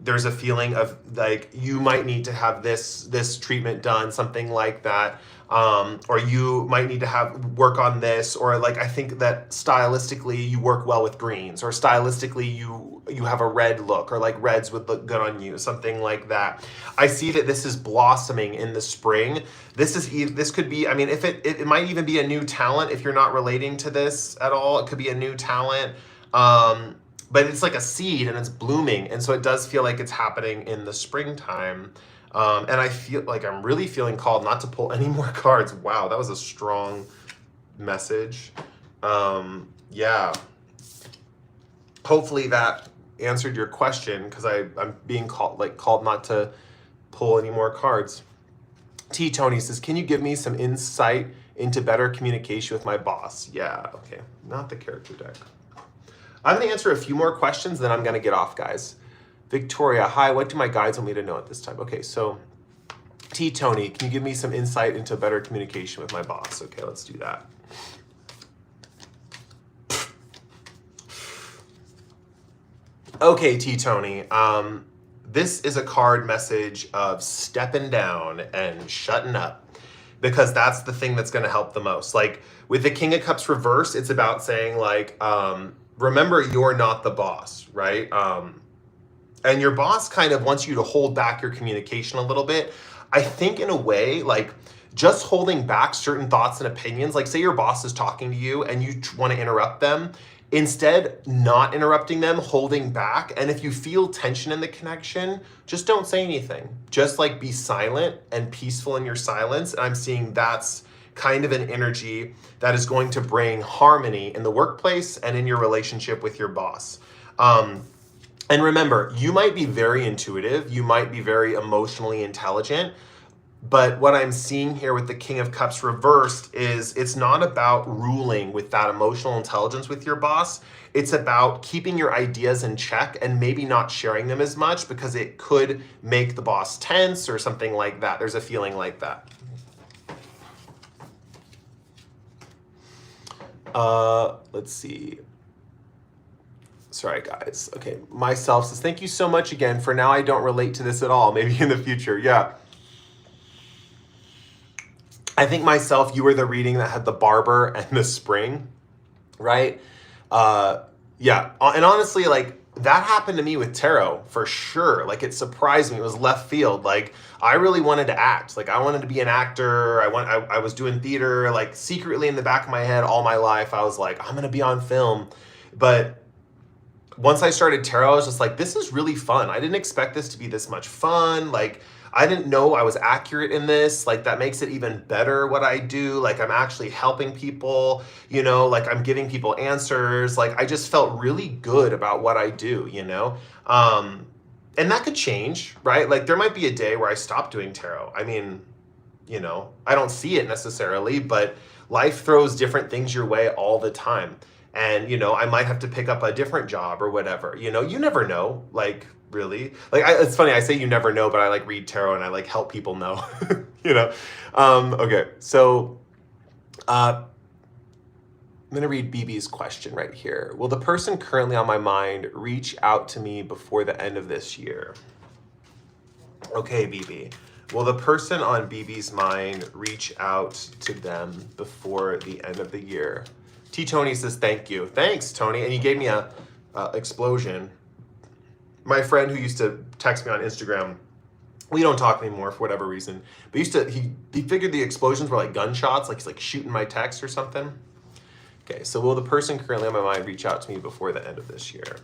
There's a feeling of like you might need to have this treatment done, something like that. Or you might need to have work on this, or like I think that stylistically you work well with greens, or stylistically you have a red look, or like reds would look good on you, something like that. I see that this is blossoming in the spring. This could be, I mean, if it might even be a new talent if you're not relating to this at all. It could be a new talent. But it's like a seed and it's blooming, and so it does feel like it's happening in the springtime. And I feel like I'm really feeling called not to pull any more cards. Wow, that was a strong message. Yeah. Hopefully that answered your question, because I'm being called not to pull any more cards. T. Tony says, can you give me some insight into better communication with my boss? Yeah, okay. Not the character deck. I'm going to answer a few more questions, then I'm going to get off, guys. Victoria, hi, what do my guides want me to know at this time? Okay, so T. Tony, can you give me some insight into better communication with my boss? Okay, let's do that. Okay, T. Tony, this is a card message of stepping down and shutting up, because that's the thing that's going to help the most. Like with the King of Cups reverse, it's about saying like, remember, you're not the boss, right? And your boss kind of wants you to hold back your communication a little bit. I think in a way, like just holding back certain thoughts and opinions, like say your boss is talking to you and you want to interrupt them, instead not interrupting them, holding back. And if you feel tension in the connection, just don't say anything. Just like be silent and peaceful in your silence. And I'm seeing that's kind of an energy that is going to bring harmony in the workplace and in your relationship with your boss. And remember, you might be very intuitive, you might be very emotionally intelligent, but what I'm seeing here with the King of Cups reversed is it's not about ruling with that emotional intelligence with your boss. It's about keeping your ideas in check and maybe not sharing them as much, because it could make the boss tense or something like that. There's a feeling like that. Let's see. Sorry, guys. Okay, myself says, thank you so much again. For now, I don't relate to this at all. Maybe in the future. Yeah. I think myself, you were the reading that had the barber and the spring, right? Yeah. And honestly, like that happened to me with tarot for sure. Like it surprised me. It was left field. Like I really wanted to act. Like I wanted to be an actor. I was doing theater, like secretly in the back of my head all my life. I was like, I'm going to be on film. But once I started tarot, I was just like, this is really fun. I didn't expect this to be this much fun. Like, I didn't know I was accurate in this. Like, that makes it even better what I do. Like, I'm actually helping people, you know, like I'm giving people answers. Like, I just felt really good about what I do, you know? And that could change, right? Like, there might be a day where I stop doing tarot. I mean, you know, I don't see it necessarily, but life throws different things your way all the time. And, you know, I might have to pick up a different job or whatever, you know, you never know, like, really. Like, it's funny, I say you never know, but I, like, read tarot and I, like, help people know, you know. Okay, so I'm going to read BB's question right here. Will the person currently on my mind reach out to me before the end of this year? Okay, BB. Will the person on BB's mind reach out to them before the end of the year? T. Tony says, thank you. Thanks, Tony. And you gave me a explosion. My friend who used to text me on Instagram, we don't talk anymore for whatever reason, but he figured the explosions were like gunshots, like he's like shooting my text or something. Okay, so will the person currently on my mind reach out to me before the end of this year?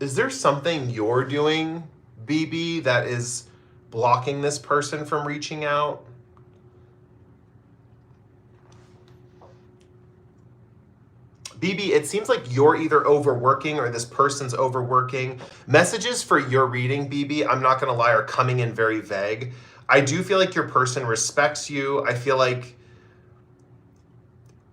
Is there something you're doing, BB, that is blocking this person from reaching out? BB, it seems like you're either overworking or this person's overworking. Messages for your reading, BB, I'm not going to lie, are coming in very vague. I do feel like your person respects you. I feel like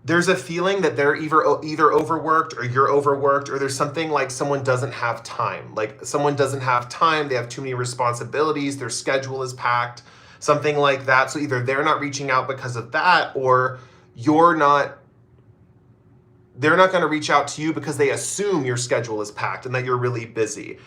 there's a feeling that they're either overworked or you're overworked, or there's something like someone doesn't have time. Like someone doesn't have time, they have too many responsibilities, their schedule is packed, something like that. So either they're not reaching out because of that, or they're not going to reach out to you because they assume your schedule is packed and that you're really busy.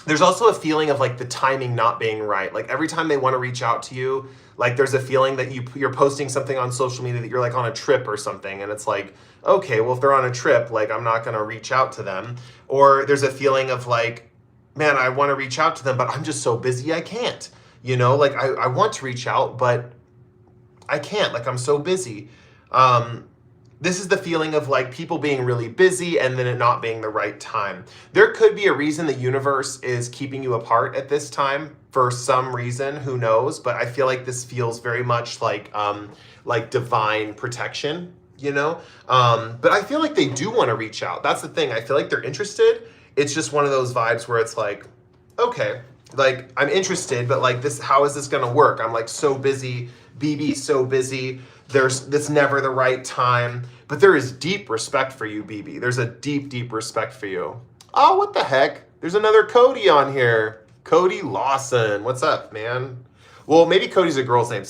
There's also a feeling of like the timing not being right. Like every time they want to reach out to you, like there's a feeling that you're posting something on social media that you're like on a trip or something. And it's like, okay, well, if they're on a trip, like I'm not going to reach out to them. Or there's a feeling of like, man, I want to reach out to them, but I'm just so busy, I can't. You know, like I want to reach out, but I can't, like I'm so busy. This is the feeling of like people being really busy and then it not being the right time. There could be a reason the universe is keeping you apart at this time for some reason, who knows? But I feel like this feels very much like divine protection, you know? But I feel like they do want to reach out. That's the thing. I feel like they're interested. It's just one of those vibes where it's like, okay, like I'm interested, but like this, how is this gonna work? I'm like so busy, BB's so busy. That's never the right time. But there is deep respect for you, BB. There's a deep, deep respect for you. Oh, what the heck? There's another Cody on here. Cody Lawson. What's up, man? Well, maybe Cody's a girl's name.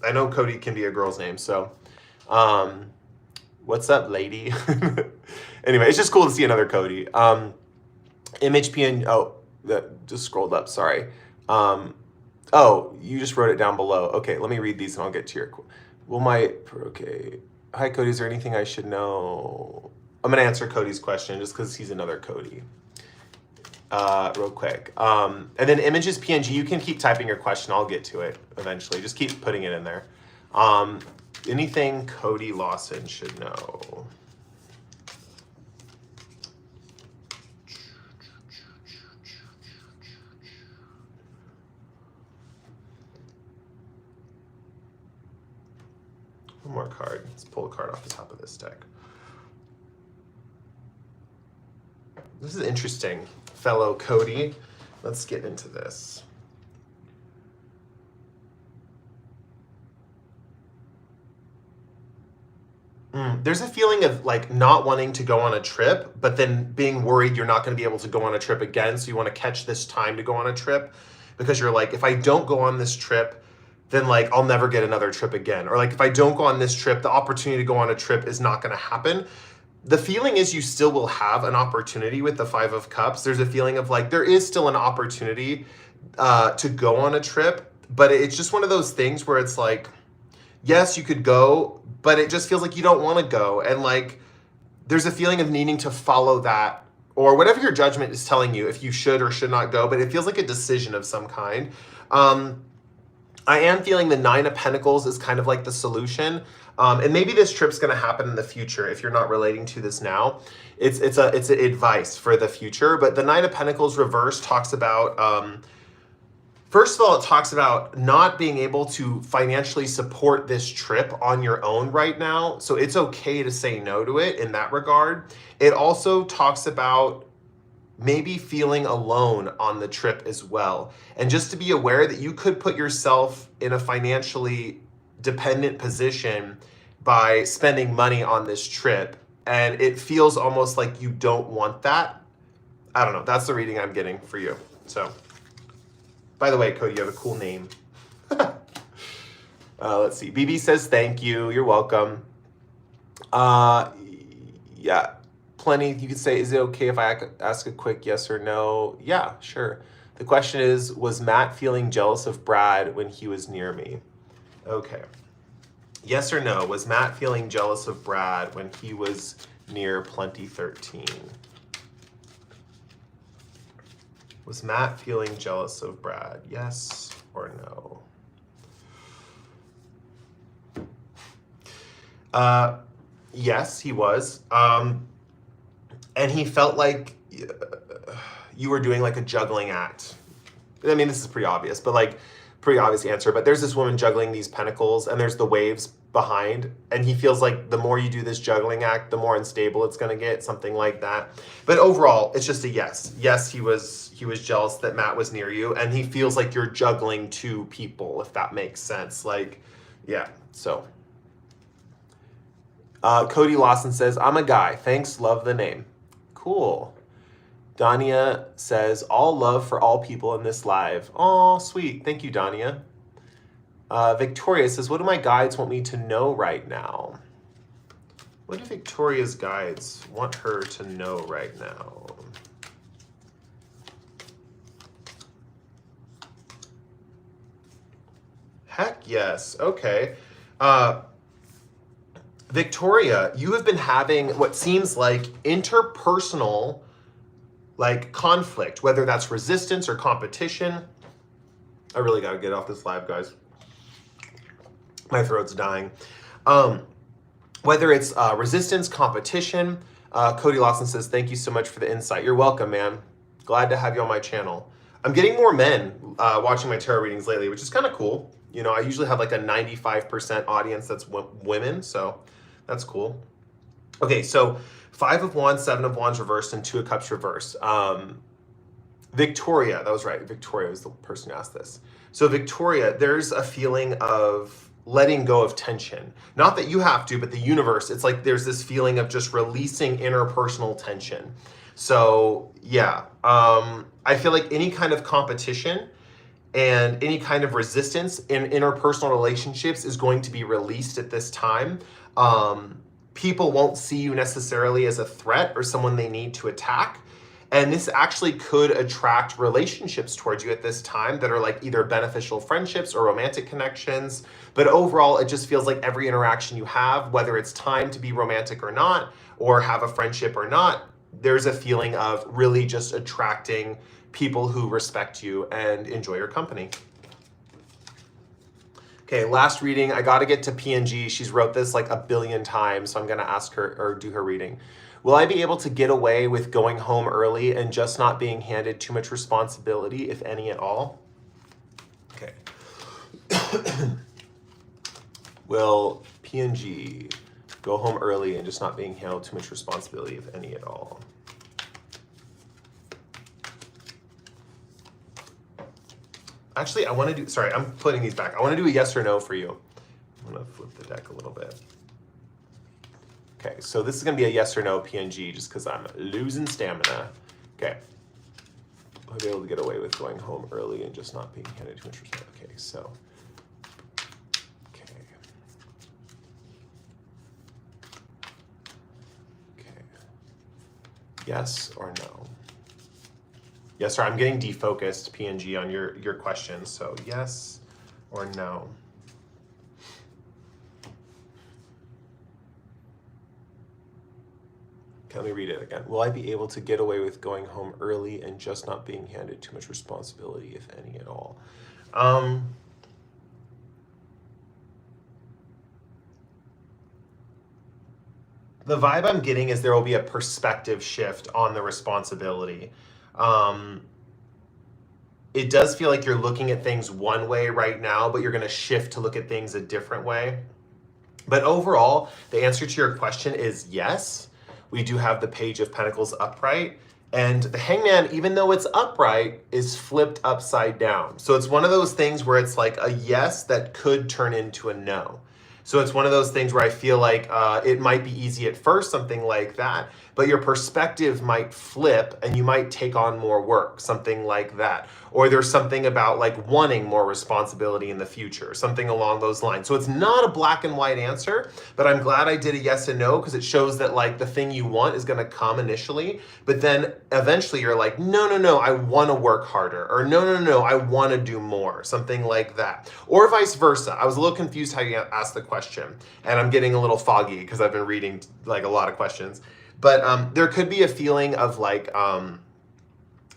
I know Cody can be a girl's name, so. What's up, lady? Anyway, it's just cool to see another Cody. Image PN, that just scrolled up, sorry. Oh, you just wrote it down below. Okay, let me read these and I'll get to your... okay. Hi, Cody, is there anything I should know? I'm going to answer Cody's question just because he's another Cody. Real quick. And then images PNG, you can keep typing your question. I'll get to it eventually. Just keep putting it in there. Anything Cody Lawson should know? One more card. Let's pull a card off the top of this deck. This is interesting, fellow Cody. Let's get into this. There's a feeling of like not wanting to go on a trip, but then being worried you're not going to be able to go on a trip again. So you want to catch this time to go on a trip because you're like, if I don't go on this trip, then like I'll never get another trip again. Or like if I don't go on this trip, the opportunity to go on a trip is not going to happen. The feeling is you still will have an opportunity with the Five of Cups. There's a feeling of like there is still an opportunity to go on a trip, but it's just one of those things where it's like, yes, you could go, but it just feels like you don't want to go. And like there's a feeling of needing to follow that or whatever your judgment is telling you if you should or should not go, but it feels like a decision of some kind. I am feeling the Nine of Pentacles is kind of like the solution. And maybe this trip's going to happen in the future if you're not relating to this now. It's advice for the future. But the Nine of Pentacles reverse talks about, first of all, it talks about not being able to financially support this trip on your own right now. So it's okay to say no to it in that regard. It also talks about maybe feeling alone on the trip as well. And just to be aware that you could put yourself in a financially dependent position by spending money on this trip. And it feels almost like you don't want that. I don't know. That's the reading I'm getting for you. So, by the way, Cody, you have a cool name. Let's see. BB says, thank you. You're welcome. Yeah. Plenty. You could say, is it okay if I ask a quick yes or no? Yeah, sure. The question is, was Matt feeling jealous of Brad when he was near me? Okay. Yes or no, was Matt feeling jealous of Brad when he was near Plenty 13? Was Matt feeling jealous of Brad? Yes or no? Yes, he was. And he felt like you were doing like a juggling act. I mean, this is pretty obvious, but like pretty obvious answer. But there's this woman juggling these pentacles and there's the waves behind. And he feels like the more you do this juggling act, the more unstable it's going to get, something like that. But overall, it's just a yes. Yes, he was jealous that Matt was near you. And he feels like you're juggling two people, if that makes sense. Like, yeah, so. Cody Lawson says, I'm a guy. Thanks, love the name. Cool. Dania says, all love for all people in this live. Oh, sweet. Thank you, Dania. Victoria says, what do my guides want me to know right now? What do Victoria's guides want her to know right now? Heck yes. Okay. Victoria, you have been having what seems like interpersonal like conflict, whether that's resistance or competition. I really got to get off this live, guys. My throat's dying. Whether it's resistance, competition. Cody Lawson says, thank you so much for the insight. You're welcome, man. Glad to have you on my channel. I'm getting more men watching my tarot readings lately, which is kind of cool. You know, I usually have like a 95% audience that's women, so that's cool. Okay, so 5 of Wands, 7 of Wands reversed, and 2 of Cups reversed. Victoria, that was right. Victoria was the person who asked this. So Victoria, there's a feeling of letting go of tension. Not that you have to, but the universe, it's like there's this feeling of just releasing interpersonal tension. So yeah, I feel like any kind of competition and any kind of resistance in interpersonal relationships is going to be released at this time. People won't see you necessarily as a threat or someone they need to attack. And this actually could attract relationships towards you at this time that are like either beneficial friendships or romantic connections. But overall, it just feels like every interaction you have, whether it's time to be romantic or not, or have a friendship or not, there's a feeling of really just attracting people who respect you and enjoy your company. Okay, last reading. I got to get to PNG. She's wrote this like a billion times, so I'm going to ask her or do her reading. Will I be able to get away with going home early and just not being handed too much responsibility, if any at all? Okay. Will PNG go home early and just not being handled too much responsibility, if any at all? Actually, I want to do, sorry, I'm putting these back. I want to do a yes or no for you. I'm going to flip the deck a little bit. Okay, so this is going to be a yes or no PNG just because I'm losing stamina. Okay. I'll be able to get away with going home early and just not being handed too much responsibility. Okay, so. Okay. Okay. Yes or no? Yes, sorry, I'm getting defocused, PNG, on your question. So yes or no? Okay, let me read it again. Will I be able to get away with going home early and just not being handed too much responsibility, if any at all? The vibe I'm getting is there will be a perspective shift on the responsibility. It does feel like you're looking at things one way right now, but you're going to shift to look at things a different way. But overall, the answer to your question is yes. We do have the Page of Pentacles upright, and the Hangman, even though it's upright, is flipped upside down. So it's one of those things where it's like a yes that could turn into a no. So it's one of those things where I feel like it might be easy at first, something like that, but your perspective might flip and you might take on more work, something like that. Or there's something about like wanting more responsibility in the future, something along those lines. So it's not a black and white answer, but I'm glad I did a yes and no because it shows that like the thing you want is going to come initially, but then eventually you're like, no, I want to work harder, or no, I want to do more, something like that. Or vice versa. I was a little confused how you asked the question, and I'm getting a little foggy because I've been reading like a lot of questions. But there could be a feeling of like,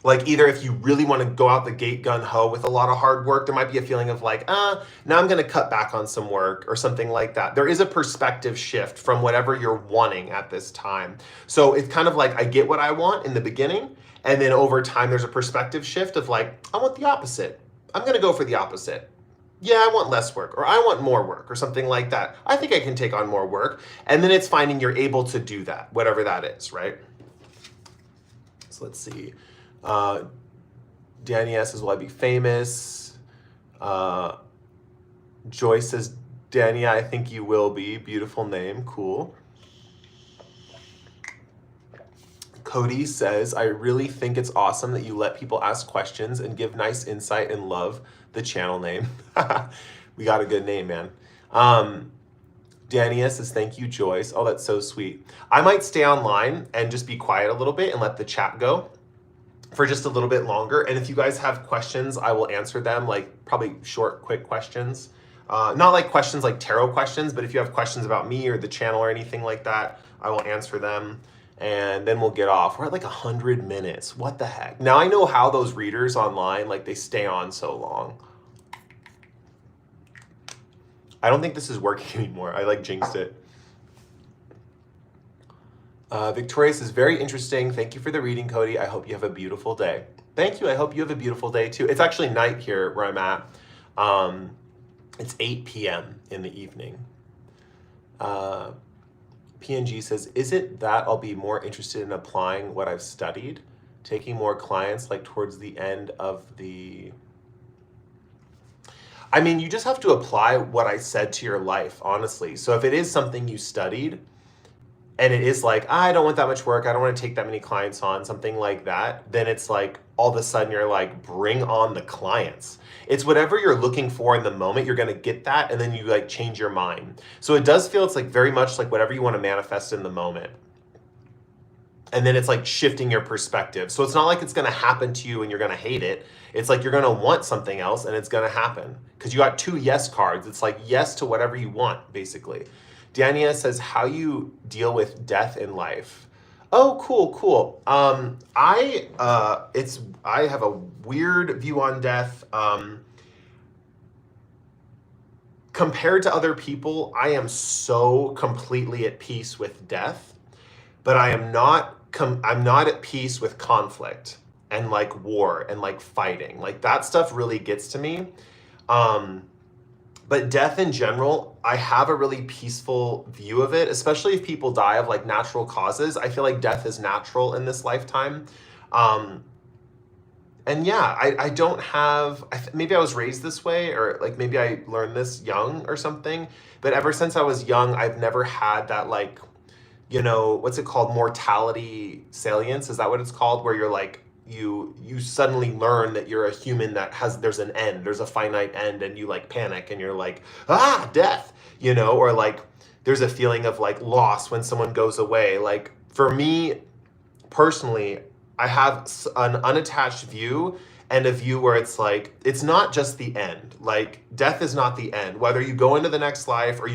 Like either if you really want to go out the gate gun ho with a lot of hard work, there might be a feeling of like, now I'm going to cut back on some work or something like that. There is a perspective shift from whatever you're wanting at this time. So it's kind of like I get what I want in the beginning, and then over time there's a perspective shift of like, I want the opposite. I'm going to go for the opposite. Yeah, I want less work, or I want more work, or something like that. I think I can take on more work. And then it's finding you're able to do that, whatever that is, right? So let's see. Danny S says, will I be famous? Joy says, Danny, I think you will be. Beautiful name. Cool. Cody says, I really think it's awesome that you let people ask questions and give nice insight and love the channel name. We got a good name, man. Dania says, thank you, Joyce. Oh, that's so sweet. I might stay online and just be quiet a little bit and let the chat go for just a little bit longer. And if you guys have questions, I will answer them, like probably short, quick questions. Not like questions like tarot questions, but if you have questions about me or the channel or anything like that, I will answer them. And then we'll get off. We're at like 100 minutes. What the heck? Now I know how those readers online, like they stay on so long. I don't think this is working anymore. I like jinxed it. Victoria says, very interesting. Thank you for the reading, Cody. I hope you have a beautiful day. Thank you. I hope you have a beautiful day too. It's actually night here where I'm at. It's 8 p.m. in the evening. PNG says, is it that I'll be more interested in applying what I've studied, taking more clients like towards the end of the... I mean, you just have to apply what I said to your life, honestly. So if it is something you studied and it is like, I don't want that much work, I don't want to take that many clients on, something like that, then it's like all of a sudden you're like, bring on the clients. It's whatever you're looking for in the moment, you're going to get that, and then you like change your mind. So it does feel, it's like very much like whatever you want to manifest in the moment. And then it's like shifting your perspective. So it's not like it's going to happen to you and you're going to hate it. It's like you're going to want something else and it's going to happen. Because you got 2 yes cards. It's like yes to whatever you want, basically. Dania says, how you deal with death in life. Oh, cool. I have a weird view on death. Compared to other people, I am so completely at peace with death, but I'm not at peace with conflict and like war and like fighting. Like that stuff really gets to me. But death in general, I have a really peaceful view of it, especially if people die of like natural causes. I feel like death is natural in this lifetime. And yeah, I don't have, maybe I was raised this way, or like maybe I learned this young or something. But ever since I was young, I've never had that like, you know, what's it called? Mortality salience. Is that what it's called? Where you're like, you suddenly learn that you're a human that there's an end, there's a finite end, and you like panic and you're like, death, you know, or like there's a feeling of like loss when someone goes away. Like for me personally, I have an unattached view and a view where it's like, it's not just the end. Like death is not the end. Whether you go into the next life or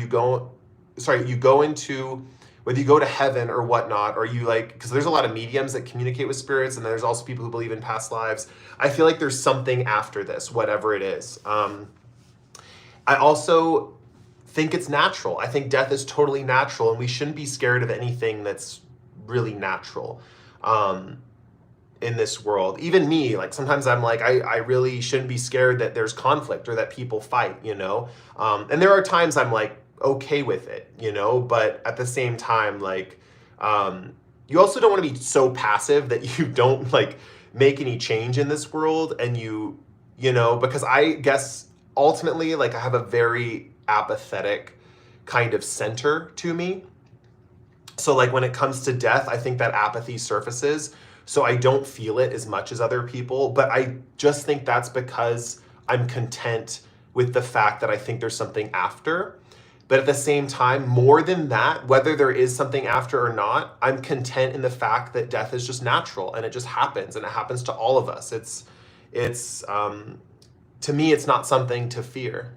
whether you go to heaven or whatnot, or you like, because there's a lot of mediums that communicate with spirits, and there's also people who believe in past lives. I feel like there's something after this, whatever it is. I also think it's natural. I think death is totally natural, and we shouldn't be scared of anything that's really natural in this world. Even me, like sometimes I'm like, I really shouldn't be scared that there's conflict or that people fight, you know? And there are times I'm like, okay with it, you know, but at the same time, like, you also don't want to be so passive that you don't like make any change in this world. And you know, because I guess ultimately, like I have a very apathetic kind of center to me. So like when it comes to death, I think that apathy surfaces. So I don't feel it as much as other people, but I just think that's because I'm content with the fact that I think there's something after. But at the same time, more than that, whether there is something after or not, I'm content in the fact that death is just natural and it just happens, and it happens to all of us. It's to me, it's not something to fear.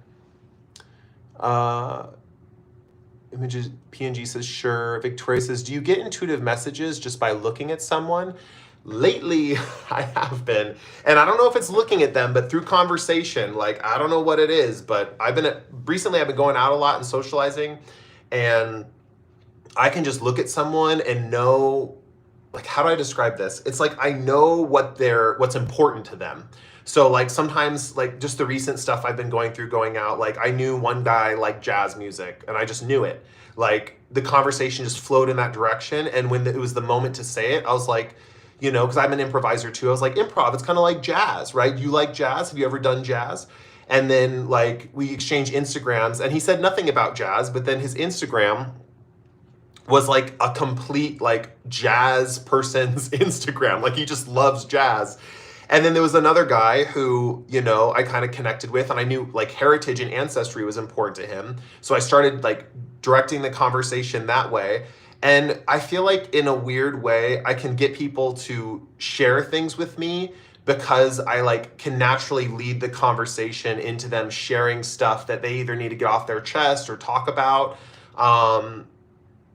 Images PNG says, sure. Victoria says, do you get intuitive messages just by looking at someone? lately I have been, and I don't know if it's looking at them, but through conversation, like, I don't know what it is, but recently I've been going out a lot and socializing, and I can just look at someone and know, like, how do I describe this? It's like I know what's important to them. So like sometimes, like, just the recent stuff I've been going through going out, like I knew one guy liked jazz music and I just knew it. Like the conversation just flowed in that direction, and when it was the moment to say it, I was like, because I'm an improviser too. I was like, improv, it's kind of like jazz, right? You like jazz? Have you ever done jazz? And then like we exchanged Instagrams, and he said nothing about jazz, but then his Instagram was like a complete like jazz person's Instagram. Like he just loves jazz. And then there was another guy who, I kind of connected with, and I knew like heritage and ancestry was important to him. So I started like directing the conversation that way. And I feel like in a weird way, I can get people to share things with me because I like can naturally lead the conversation into them sharing stuff that they either need to get off their chest or talk about.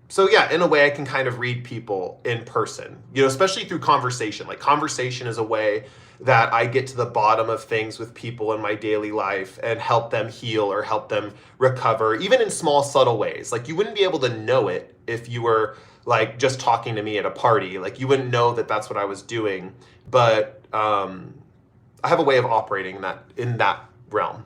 So yeah, in a way I can kind of read people in person, especially through conversation. Like conversation is a way that I get to the bottom of things with people in my daily life and help them heal or help them recover, even in small, subtle ways. Like you wouldn't be able to know it if you were like just talking to me at a party. Like you wouldn't know that that's what I was doing. But I have a way of operating in that realm.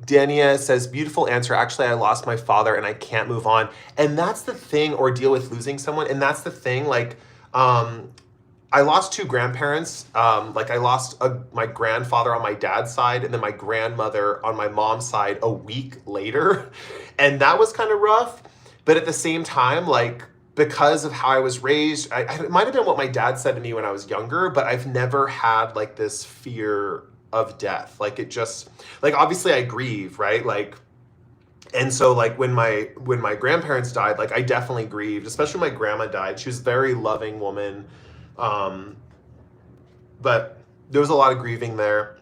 Dania says, beautiful answer. Actually, I lost my father and I can't move on. And that's the thing, or deal with losing someone. And that's the thing, like, I lost two grandparents. Like I lost my grandfather on my dad's side and then my grandmother on my mom's side a week later. And that was kind of rough. But at the same time, like, because of how I was raised, it might have been what my dad said to me when I was younger, but I've never had like this fear of death. Like it just, like, obviously I grieve, right? Like, and so like when my grandparents died, like I definitely grieved, especially when my grandma died. She was a very loving woman. But there was a lot of grieving there.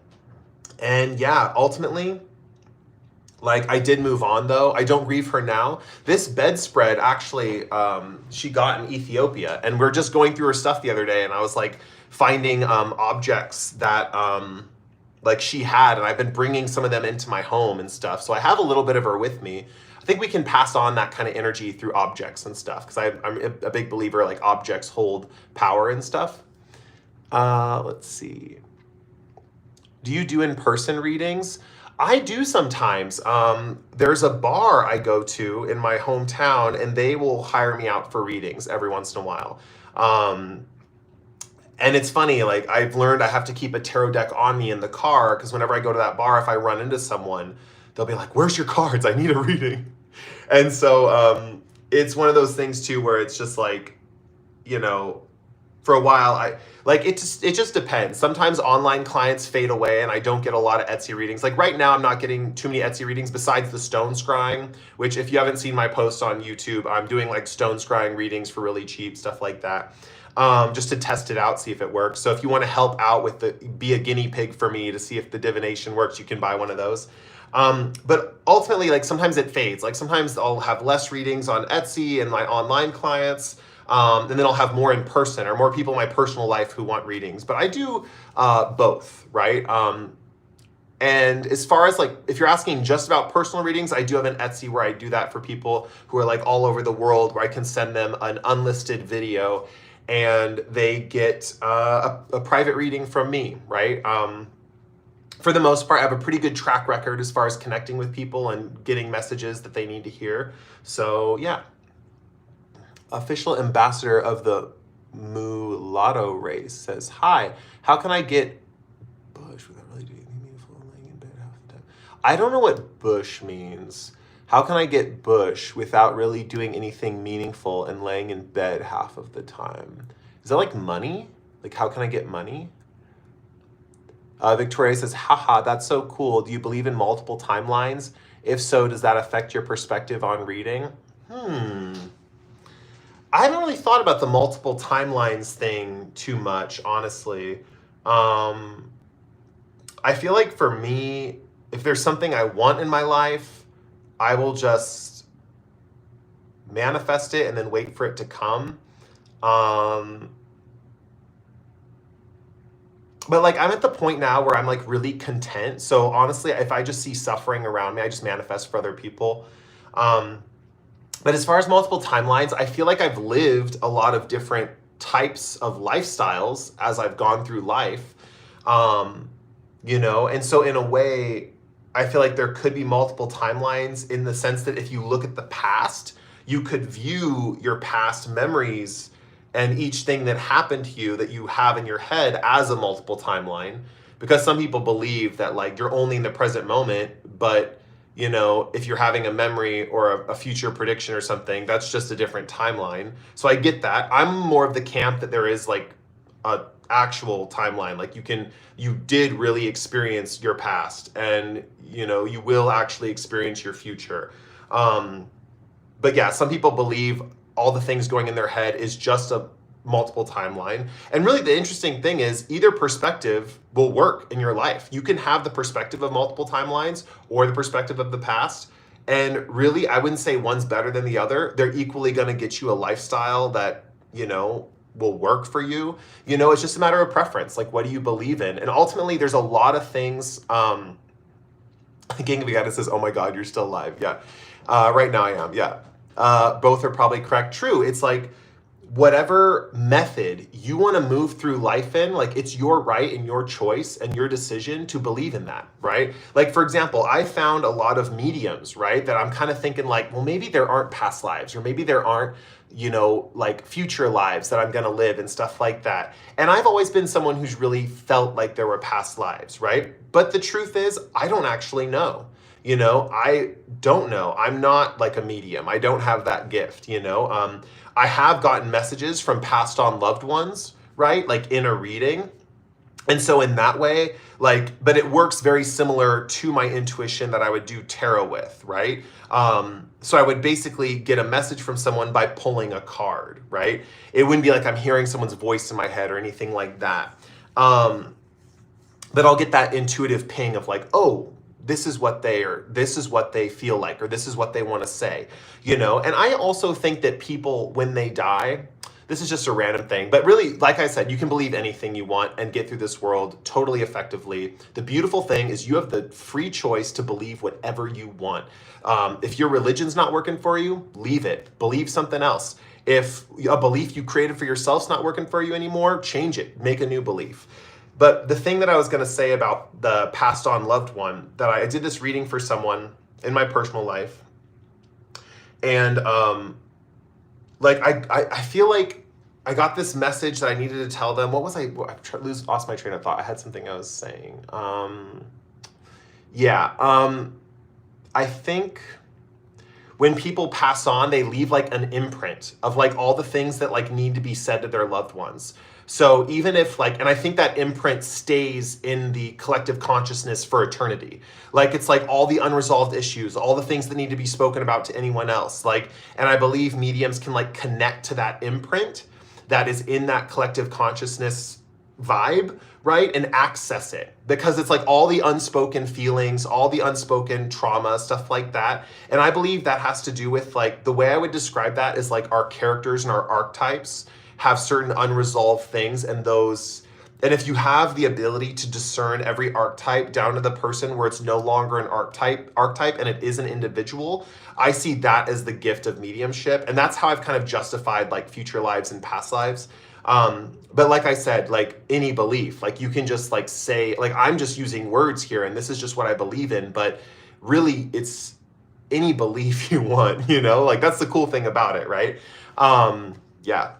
And yeah, ultimately, like I did move on though. I don't grieve her now. This bedspread actually, she got in Ethiopia, and we're just going through her stuff the other day, and I was like finding objects that like she had, and I've been bringing some of them into my home and stuff. So I have a little bit of her with me. I think we can pass on that kind of energy through objects and stuff, because I'm a big believer like objects hold power and stuff. Let's see. Do you do in-person readings? I do sometimes. There's a bar I go to in my hometown, and they will hire me out for readings every once in a while. And it's funny, like I've learned I have to keep a tarot deck on me in the car, because whenever I go to that bar, if I run into someone, they'll be like, "Where's your cards? I need a reading." And so it's one of those things too where it's just like, for a while it just depends. Sometimes online clients fade away and I don't get a lot of Etsy readings. Like right now I'm not getting too many Etsy readings besides the stone scrying, which if you haven't seen my posts on YouTube, I'm doing like stone scrying readings for really cheap, stuff like that. Just to test it out, see if it works. So if you want to help out with be a guinea pig for me to see if the divination works, you can buy one of those. But ultimately, like sometimes it fades. Like sometimes I'll have less readings on Etsy and my online clients. And then I'll have more in person or more people in my personal life who want readings. But I do both, right? And as far as like, if you're asking just about personal readings, I do have an Etsy where I do that for people who are like all over the world, where I can send them an unlisted video and they get a private reading from me, right? For the most part, I have a pretty good track record as far as connecting with people and getting messages that they need to hear. So yeah. Official ambassador of the mulatto race says, hi, how can I get bush without really doing anything meaningful and laying in bed half the time? I don't know what bush means. How can I get bush without really doing anything meaningful and laying in bed half of the time? Is that like money? Like how can I get money? Victoria says, haha, that's so cool. Do you believe in multiple timelines? If so, does that affect your perspective on reading? I haven't really thought about the multiple timelines thing too much, honestly. I feel like for me, if there's something I want in my life, I will just manifest it and then wait for it to come. Um, but like I'm at the point now where I'm like really content. So honestly, if I just see suffering around me, I just manifest for other people. Um, but as far as multiple timelines, I feel like I've lived a lot of different types of lifestyles as I've gone through life. Um, and so in a way, I feel like there could be multiple timelines in the sense that if you look at the past, you could view your past memories and each thing that happened to you that you have in your head as a multiple timeline, because some people believe that like you're only in the present moment, but if you're having a memory or a future prediction or something, that's just a different timeline. So I get that. I'm more of the camp that there is like a actual timeline. Like you did really experience your past, and you will actually experience your future. But yeah, some people believe all the things going in their head is just a multiple timeline. And really the interesting thing is either perspective will work in your life. You can have the perspective of multiple timelines or the perspective of the past. And really, I wouldn't say one's better than the other. They're equally going to get you a lifestyle that, will work for you. It's just a matter of preference. Like, what do you believe in? And ultimately, there's a lot of things. King of Vegeta says, "Oh my God, you're still alive." Yeah, right now I am. Yeah, both are probably correct. True. It's like whatever method you want to move through life in, like it's your right and your choice and your decision to believe in that, right? Like, for example, I found a lot of mediums, right? That I'm kind of thinking like, well, maybe there aren't past lives, or maybe there aren't, like future lives that I'm going to live and stuff like that. And I've always been someone who's really felt like there were past lives, right? But the truth is, I don't actually know. I don't know. I'm not like a medium. I don't have that gift. I have gotten messages from passed on loved ones, right? Like in a reading. And so in that way, but it works very similar to my intuition that I would do tarot with, right? So I would basically get a message from someone by pulling a card, right? It wouldn't be like I'm hearing someone's voice in my head or anything like that. But I'll get that intuitive ping of like, oh, this is what they feel like, or this is what they want to say, And I also think that people, when they die, this is just a random thing, but really, like I said, you can believe anything you want and get through this world totally effectively. The beautiful thing is you have the free choice to believe whatever you want. If your religion's not working for you, leave it. Believe something else. If a belief you created for yourself's not working for you anymore, change it. Make a new belief. But the thing that I was going to say about the passed on loved one, that I did this reading for someone in my personal life. And I feel like I got this message that I needed to tell them. What was lost my train of thought. I had something I was saying. I think when people pass on, they leave like an imprint of like all the things that like need to be said to their loved ones. So even if and I think that imprint stays in the collective consciousness for eternity. Like it's like all the unresolved issues, all the things that need to be spoken about to anyone else. And I believe mediums can connect to that imprint that is in that collective consciousness vibe, right? And access it, because it's like all the unspoken feelings, all the unspoken trauma, stuff like that. And I believe that has to do with the way I would describe that is our characters and our archetypes have certain unresolved things, and if you have the ability to discern every archetype down to the person where it's no longer an archetype and it is an individual, I see that as the gift of mediumship. And that's how I've kind of justified future lives and past lives. But like I said, any belief, you can just say, I'm just using words here and this is just what I believe in, but really it's any belief you want, that's the cool thing about it, right? Yeah.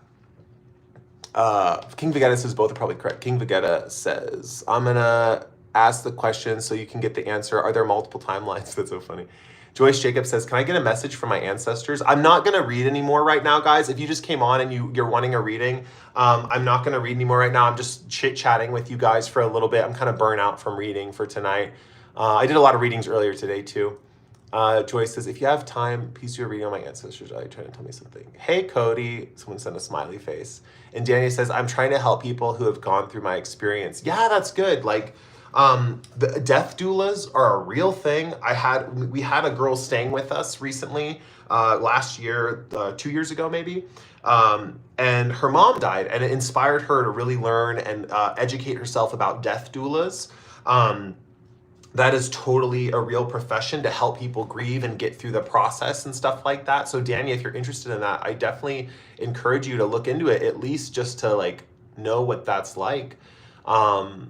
King Vegeta says both are probably correct. King Vegeta says, I'm gonna ask the question so you can get the answer. Are there multiple timelines? That's so funny. Joyce Jacob says, can I get a message from my ancestors? I'm not gonna read anymore right now, guys. If you just came on and you're wanting a reading, I'm not gonna read anymore right now. I'm just chit-chatting with you guys for a little bit. I'm kind of burnt out from reading for tonight. I did a lot of readings earlier today too. Joyce says, if you have time, please do a reading on my ancestors. Are you trying to tell me something? Hey, Cody. Someone sent a smiley face. And Danny says, I'm trying to help people who have gone through my experience. Yeah, that's good. The death doulas are a real thing. We had a girl staying with us recently last year, 2 years ago maybe. And her mom died, and it inspired her to really learn and educate herself about death doulas. That is totally a real profession to help people grieve and get through the process and stuff like that. So Danny, if you're interested in that, I definitely encourage you to look into it, at least just to like know what that's like, to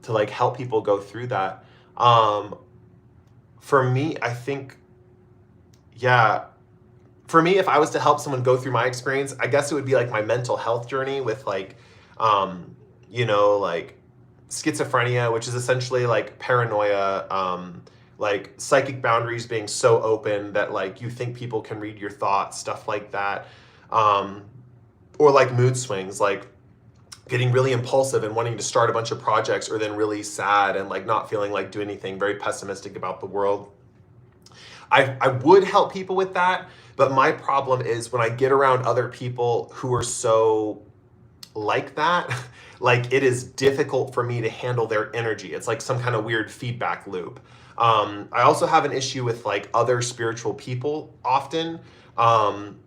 like help people go through that. For me, I think, yeah, for me, if I was to help someone go through my experience, I guess it would be like my mental health journey with like, like schizophrenia, which is essentially like paranoia, like psychic boundaries being so open that like you think people can read your thoughts, stuff like that. Or like mood swings, like getting really impulsive and wanting to start a bunch of projects, or then really sad and like not feeling like do anything, very pessimistic about the world. I would help people with that, but my problem is when I get around other people who are so like that, like it is difficult for me to handle their energy. It's like some kind of weird feedback loop. I also have an issue with like other spiritual people often.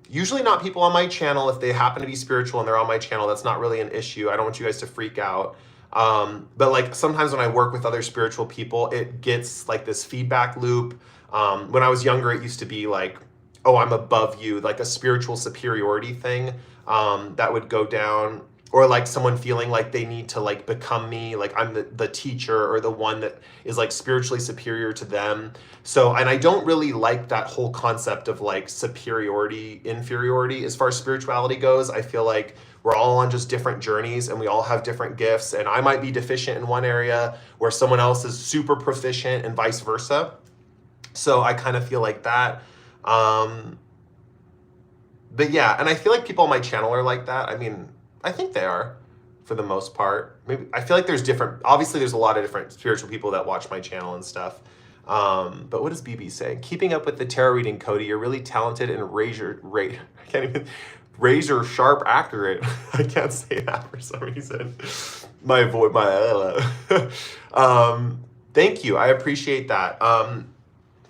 Usually not people on my channel. If they happen to be spiritual and they're on my channel, that's not really an issue. I don't want you guys to freak out. But like sometimes when I work with other spiritual people, it gets like this feedback loop. When I was younger, it used to be like, oh, I'm above you, like a spiritual superiority thing that would go down. Or like someone feeling like they need to like become me, like I'm the teacher or the one that is like spiritually superior to them. So, and I don't really like that whole concept of like superiority, inferiority as far as spirituality goes. I feel like we're all on just different journeys and we all have different gifts. And I might be deficient in one area where someone else is super proficient and vice versa. So I kind of feel like that. But yeah, and I feel like people on my channel are like that. I mean, I think they are for the most part. Maybe I feel like there's different, obviously there's a lot of different spiritual people that watch my channel and stuff. But what does BB say? Keeping up with the tarot reading, Cody, you're really talented and I can't even, razor sharp accurate. I can't say that for some reason. My voice, thank you. I appreciate that.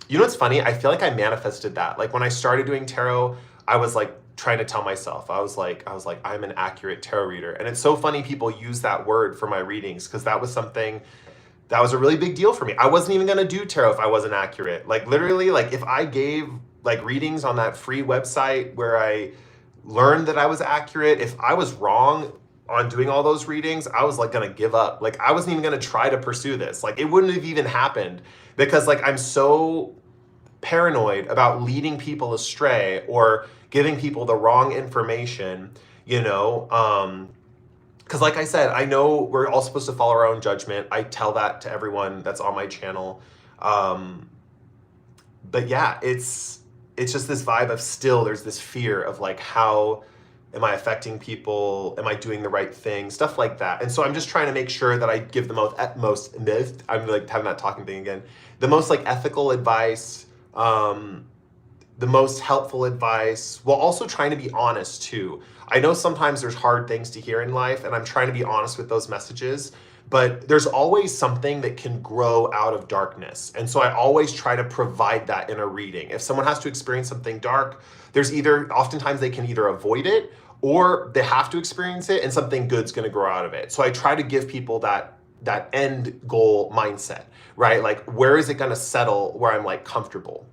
You know what's funny? I feel like I manifested that. Like when I started doing tarot, I was like trying to tell myself, I was like, I'm an accurate tarot reader. And it's so funny people use that word for my readings, because that was something that was a really big deal for me. I wasn't even gonna do tarot if I wasn't accurate. Like literally, like if I gave like readings on that free website where I learned that I was accurate, if I was wrong on doing all those readings, I was like gonna give up. Like I wasn't even gonna try to pursue this. Like it wouldn't have even happened, because like I'm so paranoid about leading people astray or giving people the wrong information, because like I said, I know we're all supposed to follow our own judgment. I tell that to everyone that's on my channel. But yeah, it's just this vibe of still there's this fear of like, how am I affecting people? Am I doing the right thing? Stuff like that. And so I'm just trying to make sure that I give the most I'm like having that talking thing again, the most like ethical advice, the most helpful advice, while also trying to be honest too. I know sometimes there's hard things to hear in life, and I'm trying to be honest with those messages, but there's always something that can grow out of darkness. And so I always try to provide that in a reading. If someone has to experience something dark, oftentimes they can either avoid it or they have to experience it and something good's gonna grow out of it. So I try to give people that end goal mindset, right? Like, where is it gonna settle where I'm like comfortable,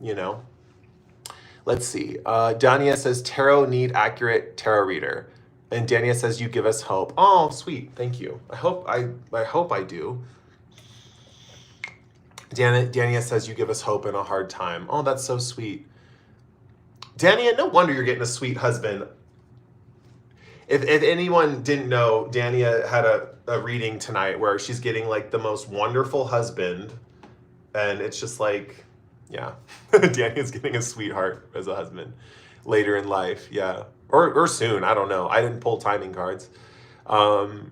Let's see. Dania says, tarot need accurate tarot reader. And Dania says, you give us hope. Oh, sweet. Thank you. I hope I do. Dania says, you give us hope in a hard time. Oh, that's so sweet. Dania, no wonder you're getting a sweet husband. If anyone didn't know, Dania had a reading tonight where she's getting like the most wonderful husband. And it's just like, yeah, Dania's getting a sweetheart as a husband later in life. Yeah. Or soon. I don't know. I didn't pull timing cards. But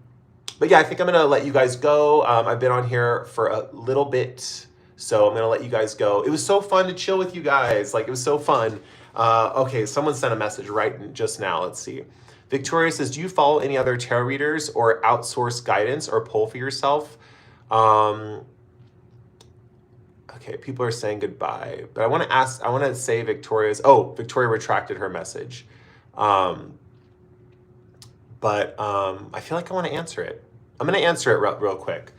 yeah, I think I'm going to let you guys go. I've been on here for a little bit, so I'm going to let you guys go. It was so fun to chill with you guys. Like, it was so fun. Okay, someone sent a message right just now. Let's see. Victoria says, do you follow any other tarot readers or outsource guidance or pull for yourself? Okay, Okay, people are saying goodbye, but I want to say Victoria retracted her message. But I feel like I want to answer it. I'm going to answer it real quick.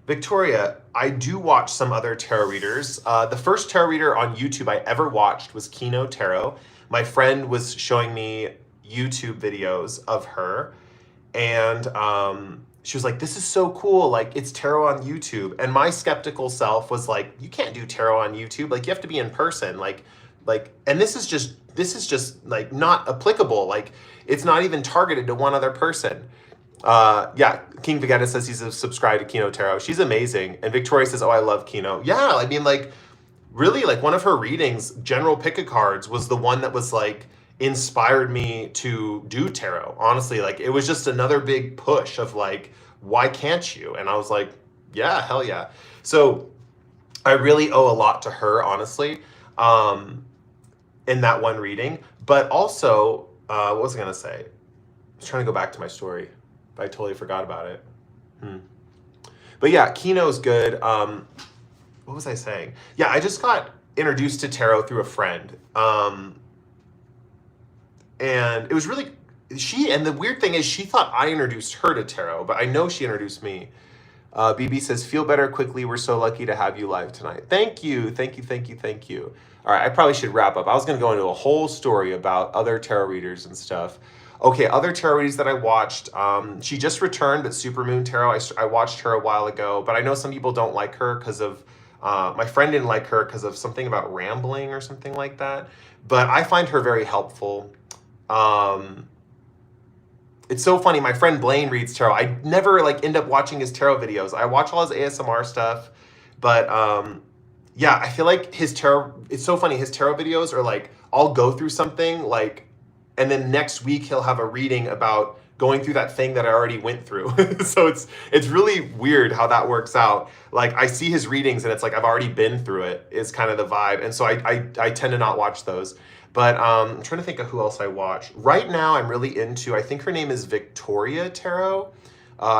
Victoria, I do watch some other tarot readers. The first tarot reader on YouTube I ever watched was Cody Tarot. My friend was showing me YouTube videos of her, and she was like, this is so cool, like it's tarot on YouTube. And my skeptical self was like, you can't do tarot on YouTube, like you have to be in person, like and this is just like not applicable, like it's not even targeted to one other person. Yeah, King Vegeta says he's subscribed to Cody Tarot. She's amazing. And Victoria says, oh, I love Cody. Yeah, I mean, like, really, like, one of her readings, General Pick-a-Cards, was the one that was, like, inspired me to do tarot. Honestly, like, it was just another big push of, like, why can't you? And I was like, yeah, hell yeah. So I really owe a lot to her, honestly, in that one reading. But also, what was I going to say? I was trying to go back to my story, but I totally forgot about it. But yeah, Kino's good. What was I saying? Yeah, I just got introduced to tarot through a friend. And it was really, and the weird thing is she thought I introduced her to tarot, but I know she introduced me. BB says, feel better quickly. We're so lucky to have you live tonight. Thank you. Thank you. Thank you. Thank you. All right, I probably should wrap up. I was going to go into a whole story about other tarot readers and stuff. Okay, other tarot readers that I watched. She just returned, but Supermoon Tarot. I watched her a while ago, but I know some people don't like her because of, my friend didn't like her because of something about rambling or something like that. But I find her very helpful. It's so funny. My friend Blaine reads tarot. I never like end up watching his tarot videos. I watch all his ASMR stuff, but yeah, I feel like his tarot, it's so funny. His tarot videos are like, I'll go through something like, and then next week he'll have a reading about going through that thing that I already went through. So it's really weird how that works out. Like I see his readings and it's like, I've already been through it, is kind of the vibe. And so I tend to not watch those. But I'm trying to think of who else I watch. Right now I'm really into, I think her name is Victoria Tarot.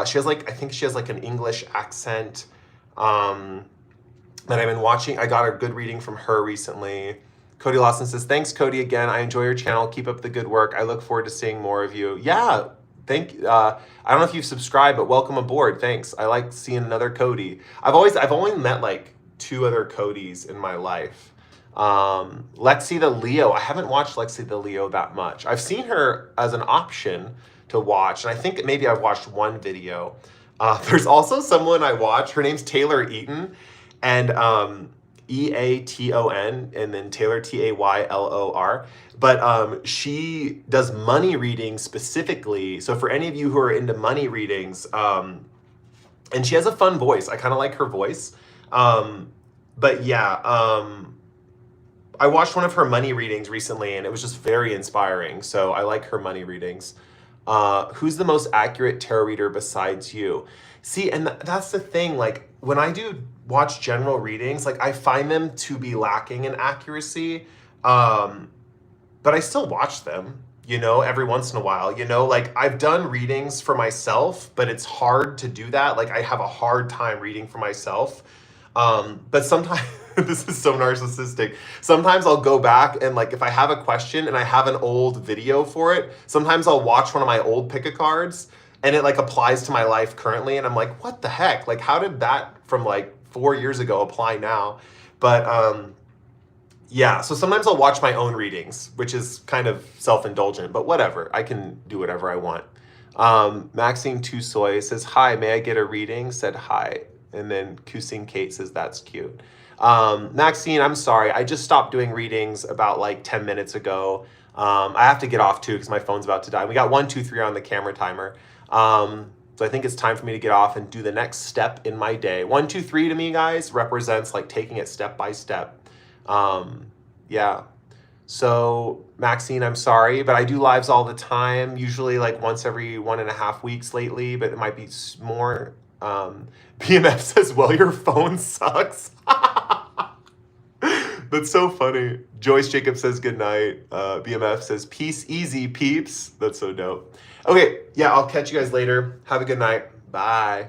She has like, I think she has like an English accent that I've been watching. I got a good reading from her recently. Cody Lawson says, thanks, Cody, again. I enjoy your channel. Keep up the good work. I look forward to seeing more of you. Yeah, I don't know if you've subscribed, but welcome aboard. Thanks. I like seeing another Cody. I've only met like 2 other Codys in my life. Lexi the Leo. I haven't watched Lexi the Leo that much. I've seen her as an option to watch, and I think maybe I've watched one video. There's also someone I watch. Her name's Taylor Eaton, and Eaton, and then Taylor Taylor. But she does money readings specifically. So for any of you who are into money readings, and she has a fun voice. I kind of like her voice. But yeah, I watched one of her money readings recently and it was just very inspiring. So I like her money readings. Who's the most accurate tarot reader besides you? See, and that's the thing, like when I do watch general readings, like I find them to be lacking in accuracy. But I still watch them, you know, every once in a while, you know, like I've done readings for myself, but it's hard to do that. Like I have a hard time reading for myself. But sometimes, this is so narcissistic. Sometimes I'll go back and like, if I have a question and I have an old video for it, sometimes I'll watch one of my old pick-a-cards and it like applies to my life currently. And I'm like, what the heck? Like, how did that from like 4 years ago apply now? But, yeah, so sometimes I'll watch my own readings, which is kind of self-indulgent, but whatever. I can do whatever I want. Maxine Tusoy says, hi, may I get a reading? Said hi. And then Kusing Kate says, that's cute. Maxine, I'm sorry. I just stopped doing readings about like 10 minutes ago. I have to get off too because my phone's about to die. We got 1, 2, 3 on the camera timer. So I think it's time for me to get off and do the next step in my day. 1, 2, 3 to me, guys, represents like taking it step by step. Yeah. So Maxine, I'm sorry, but I do lives all the time, usually like once every 1.5 weeks lately, but it might be more. BMF says, well, your phone sucks. That's so funny. Joyce Jacob says good night. BMF says peace easy peeps. That's so dope. Okay, yeah, I'll catch you guys later. Have a good night. Bye.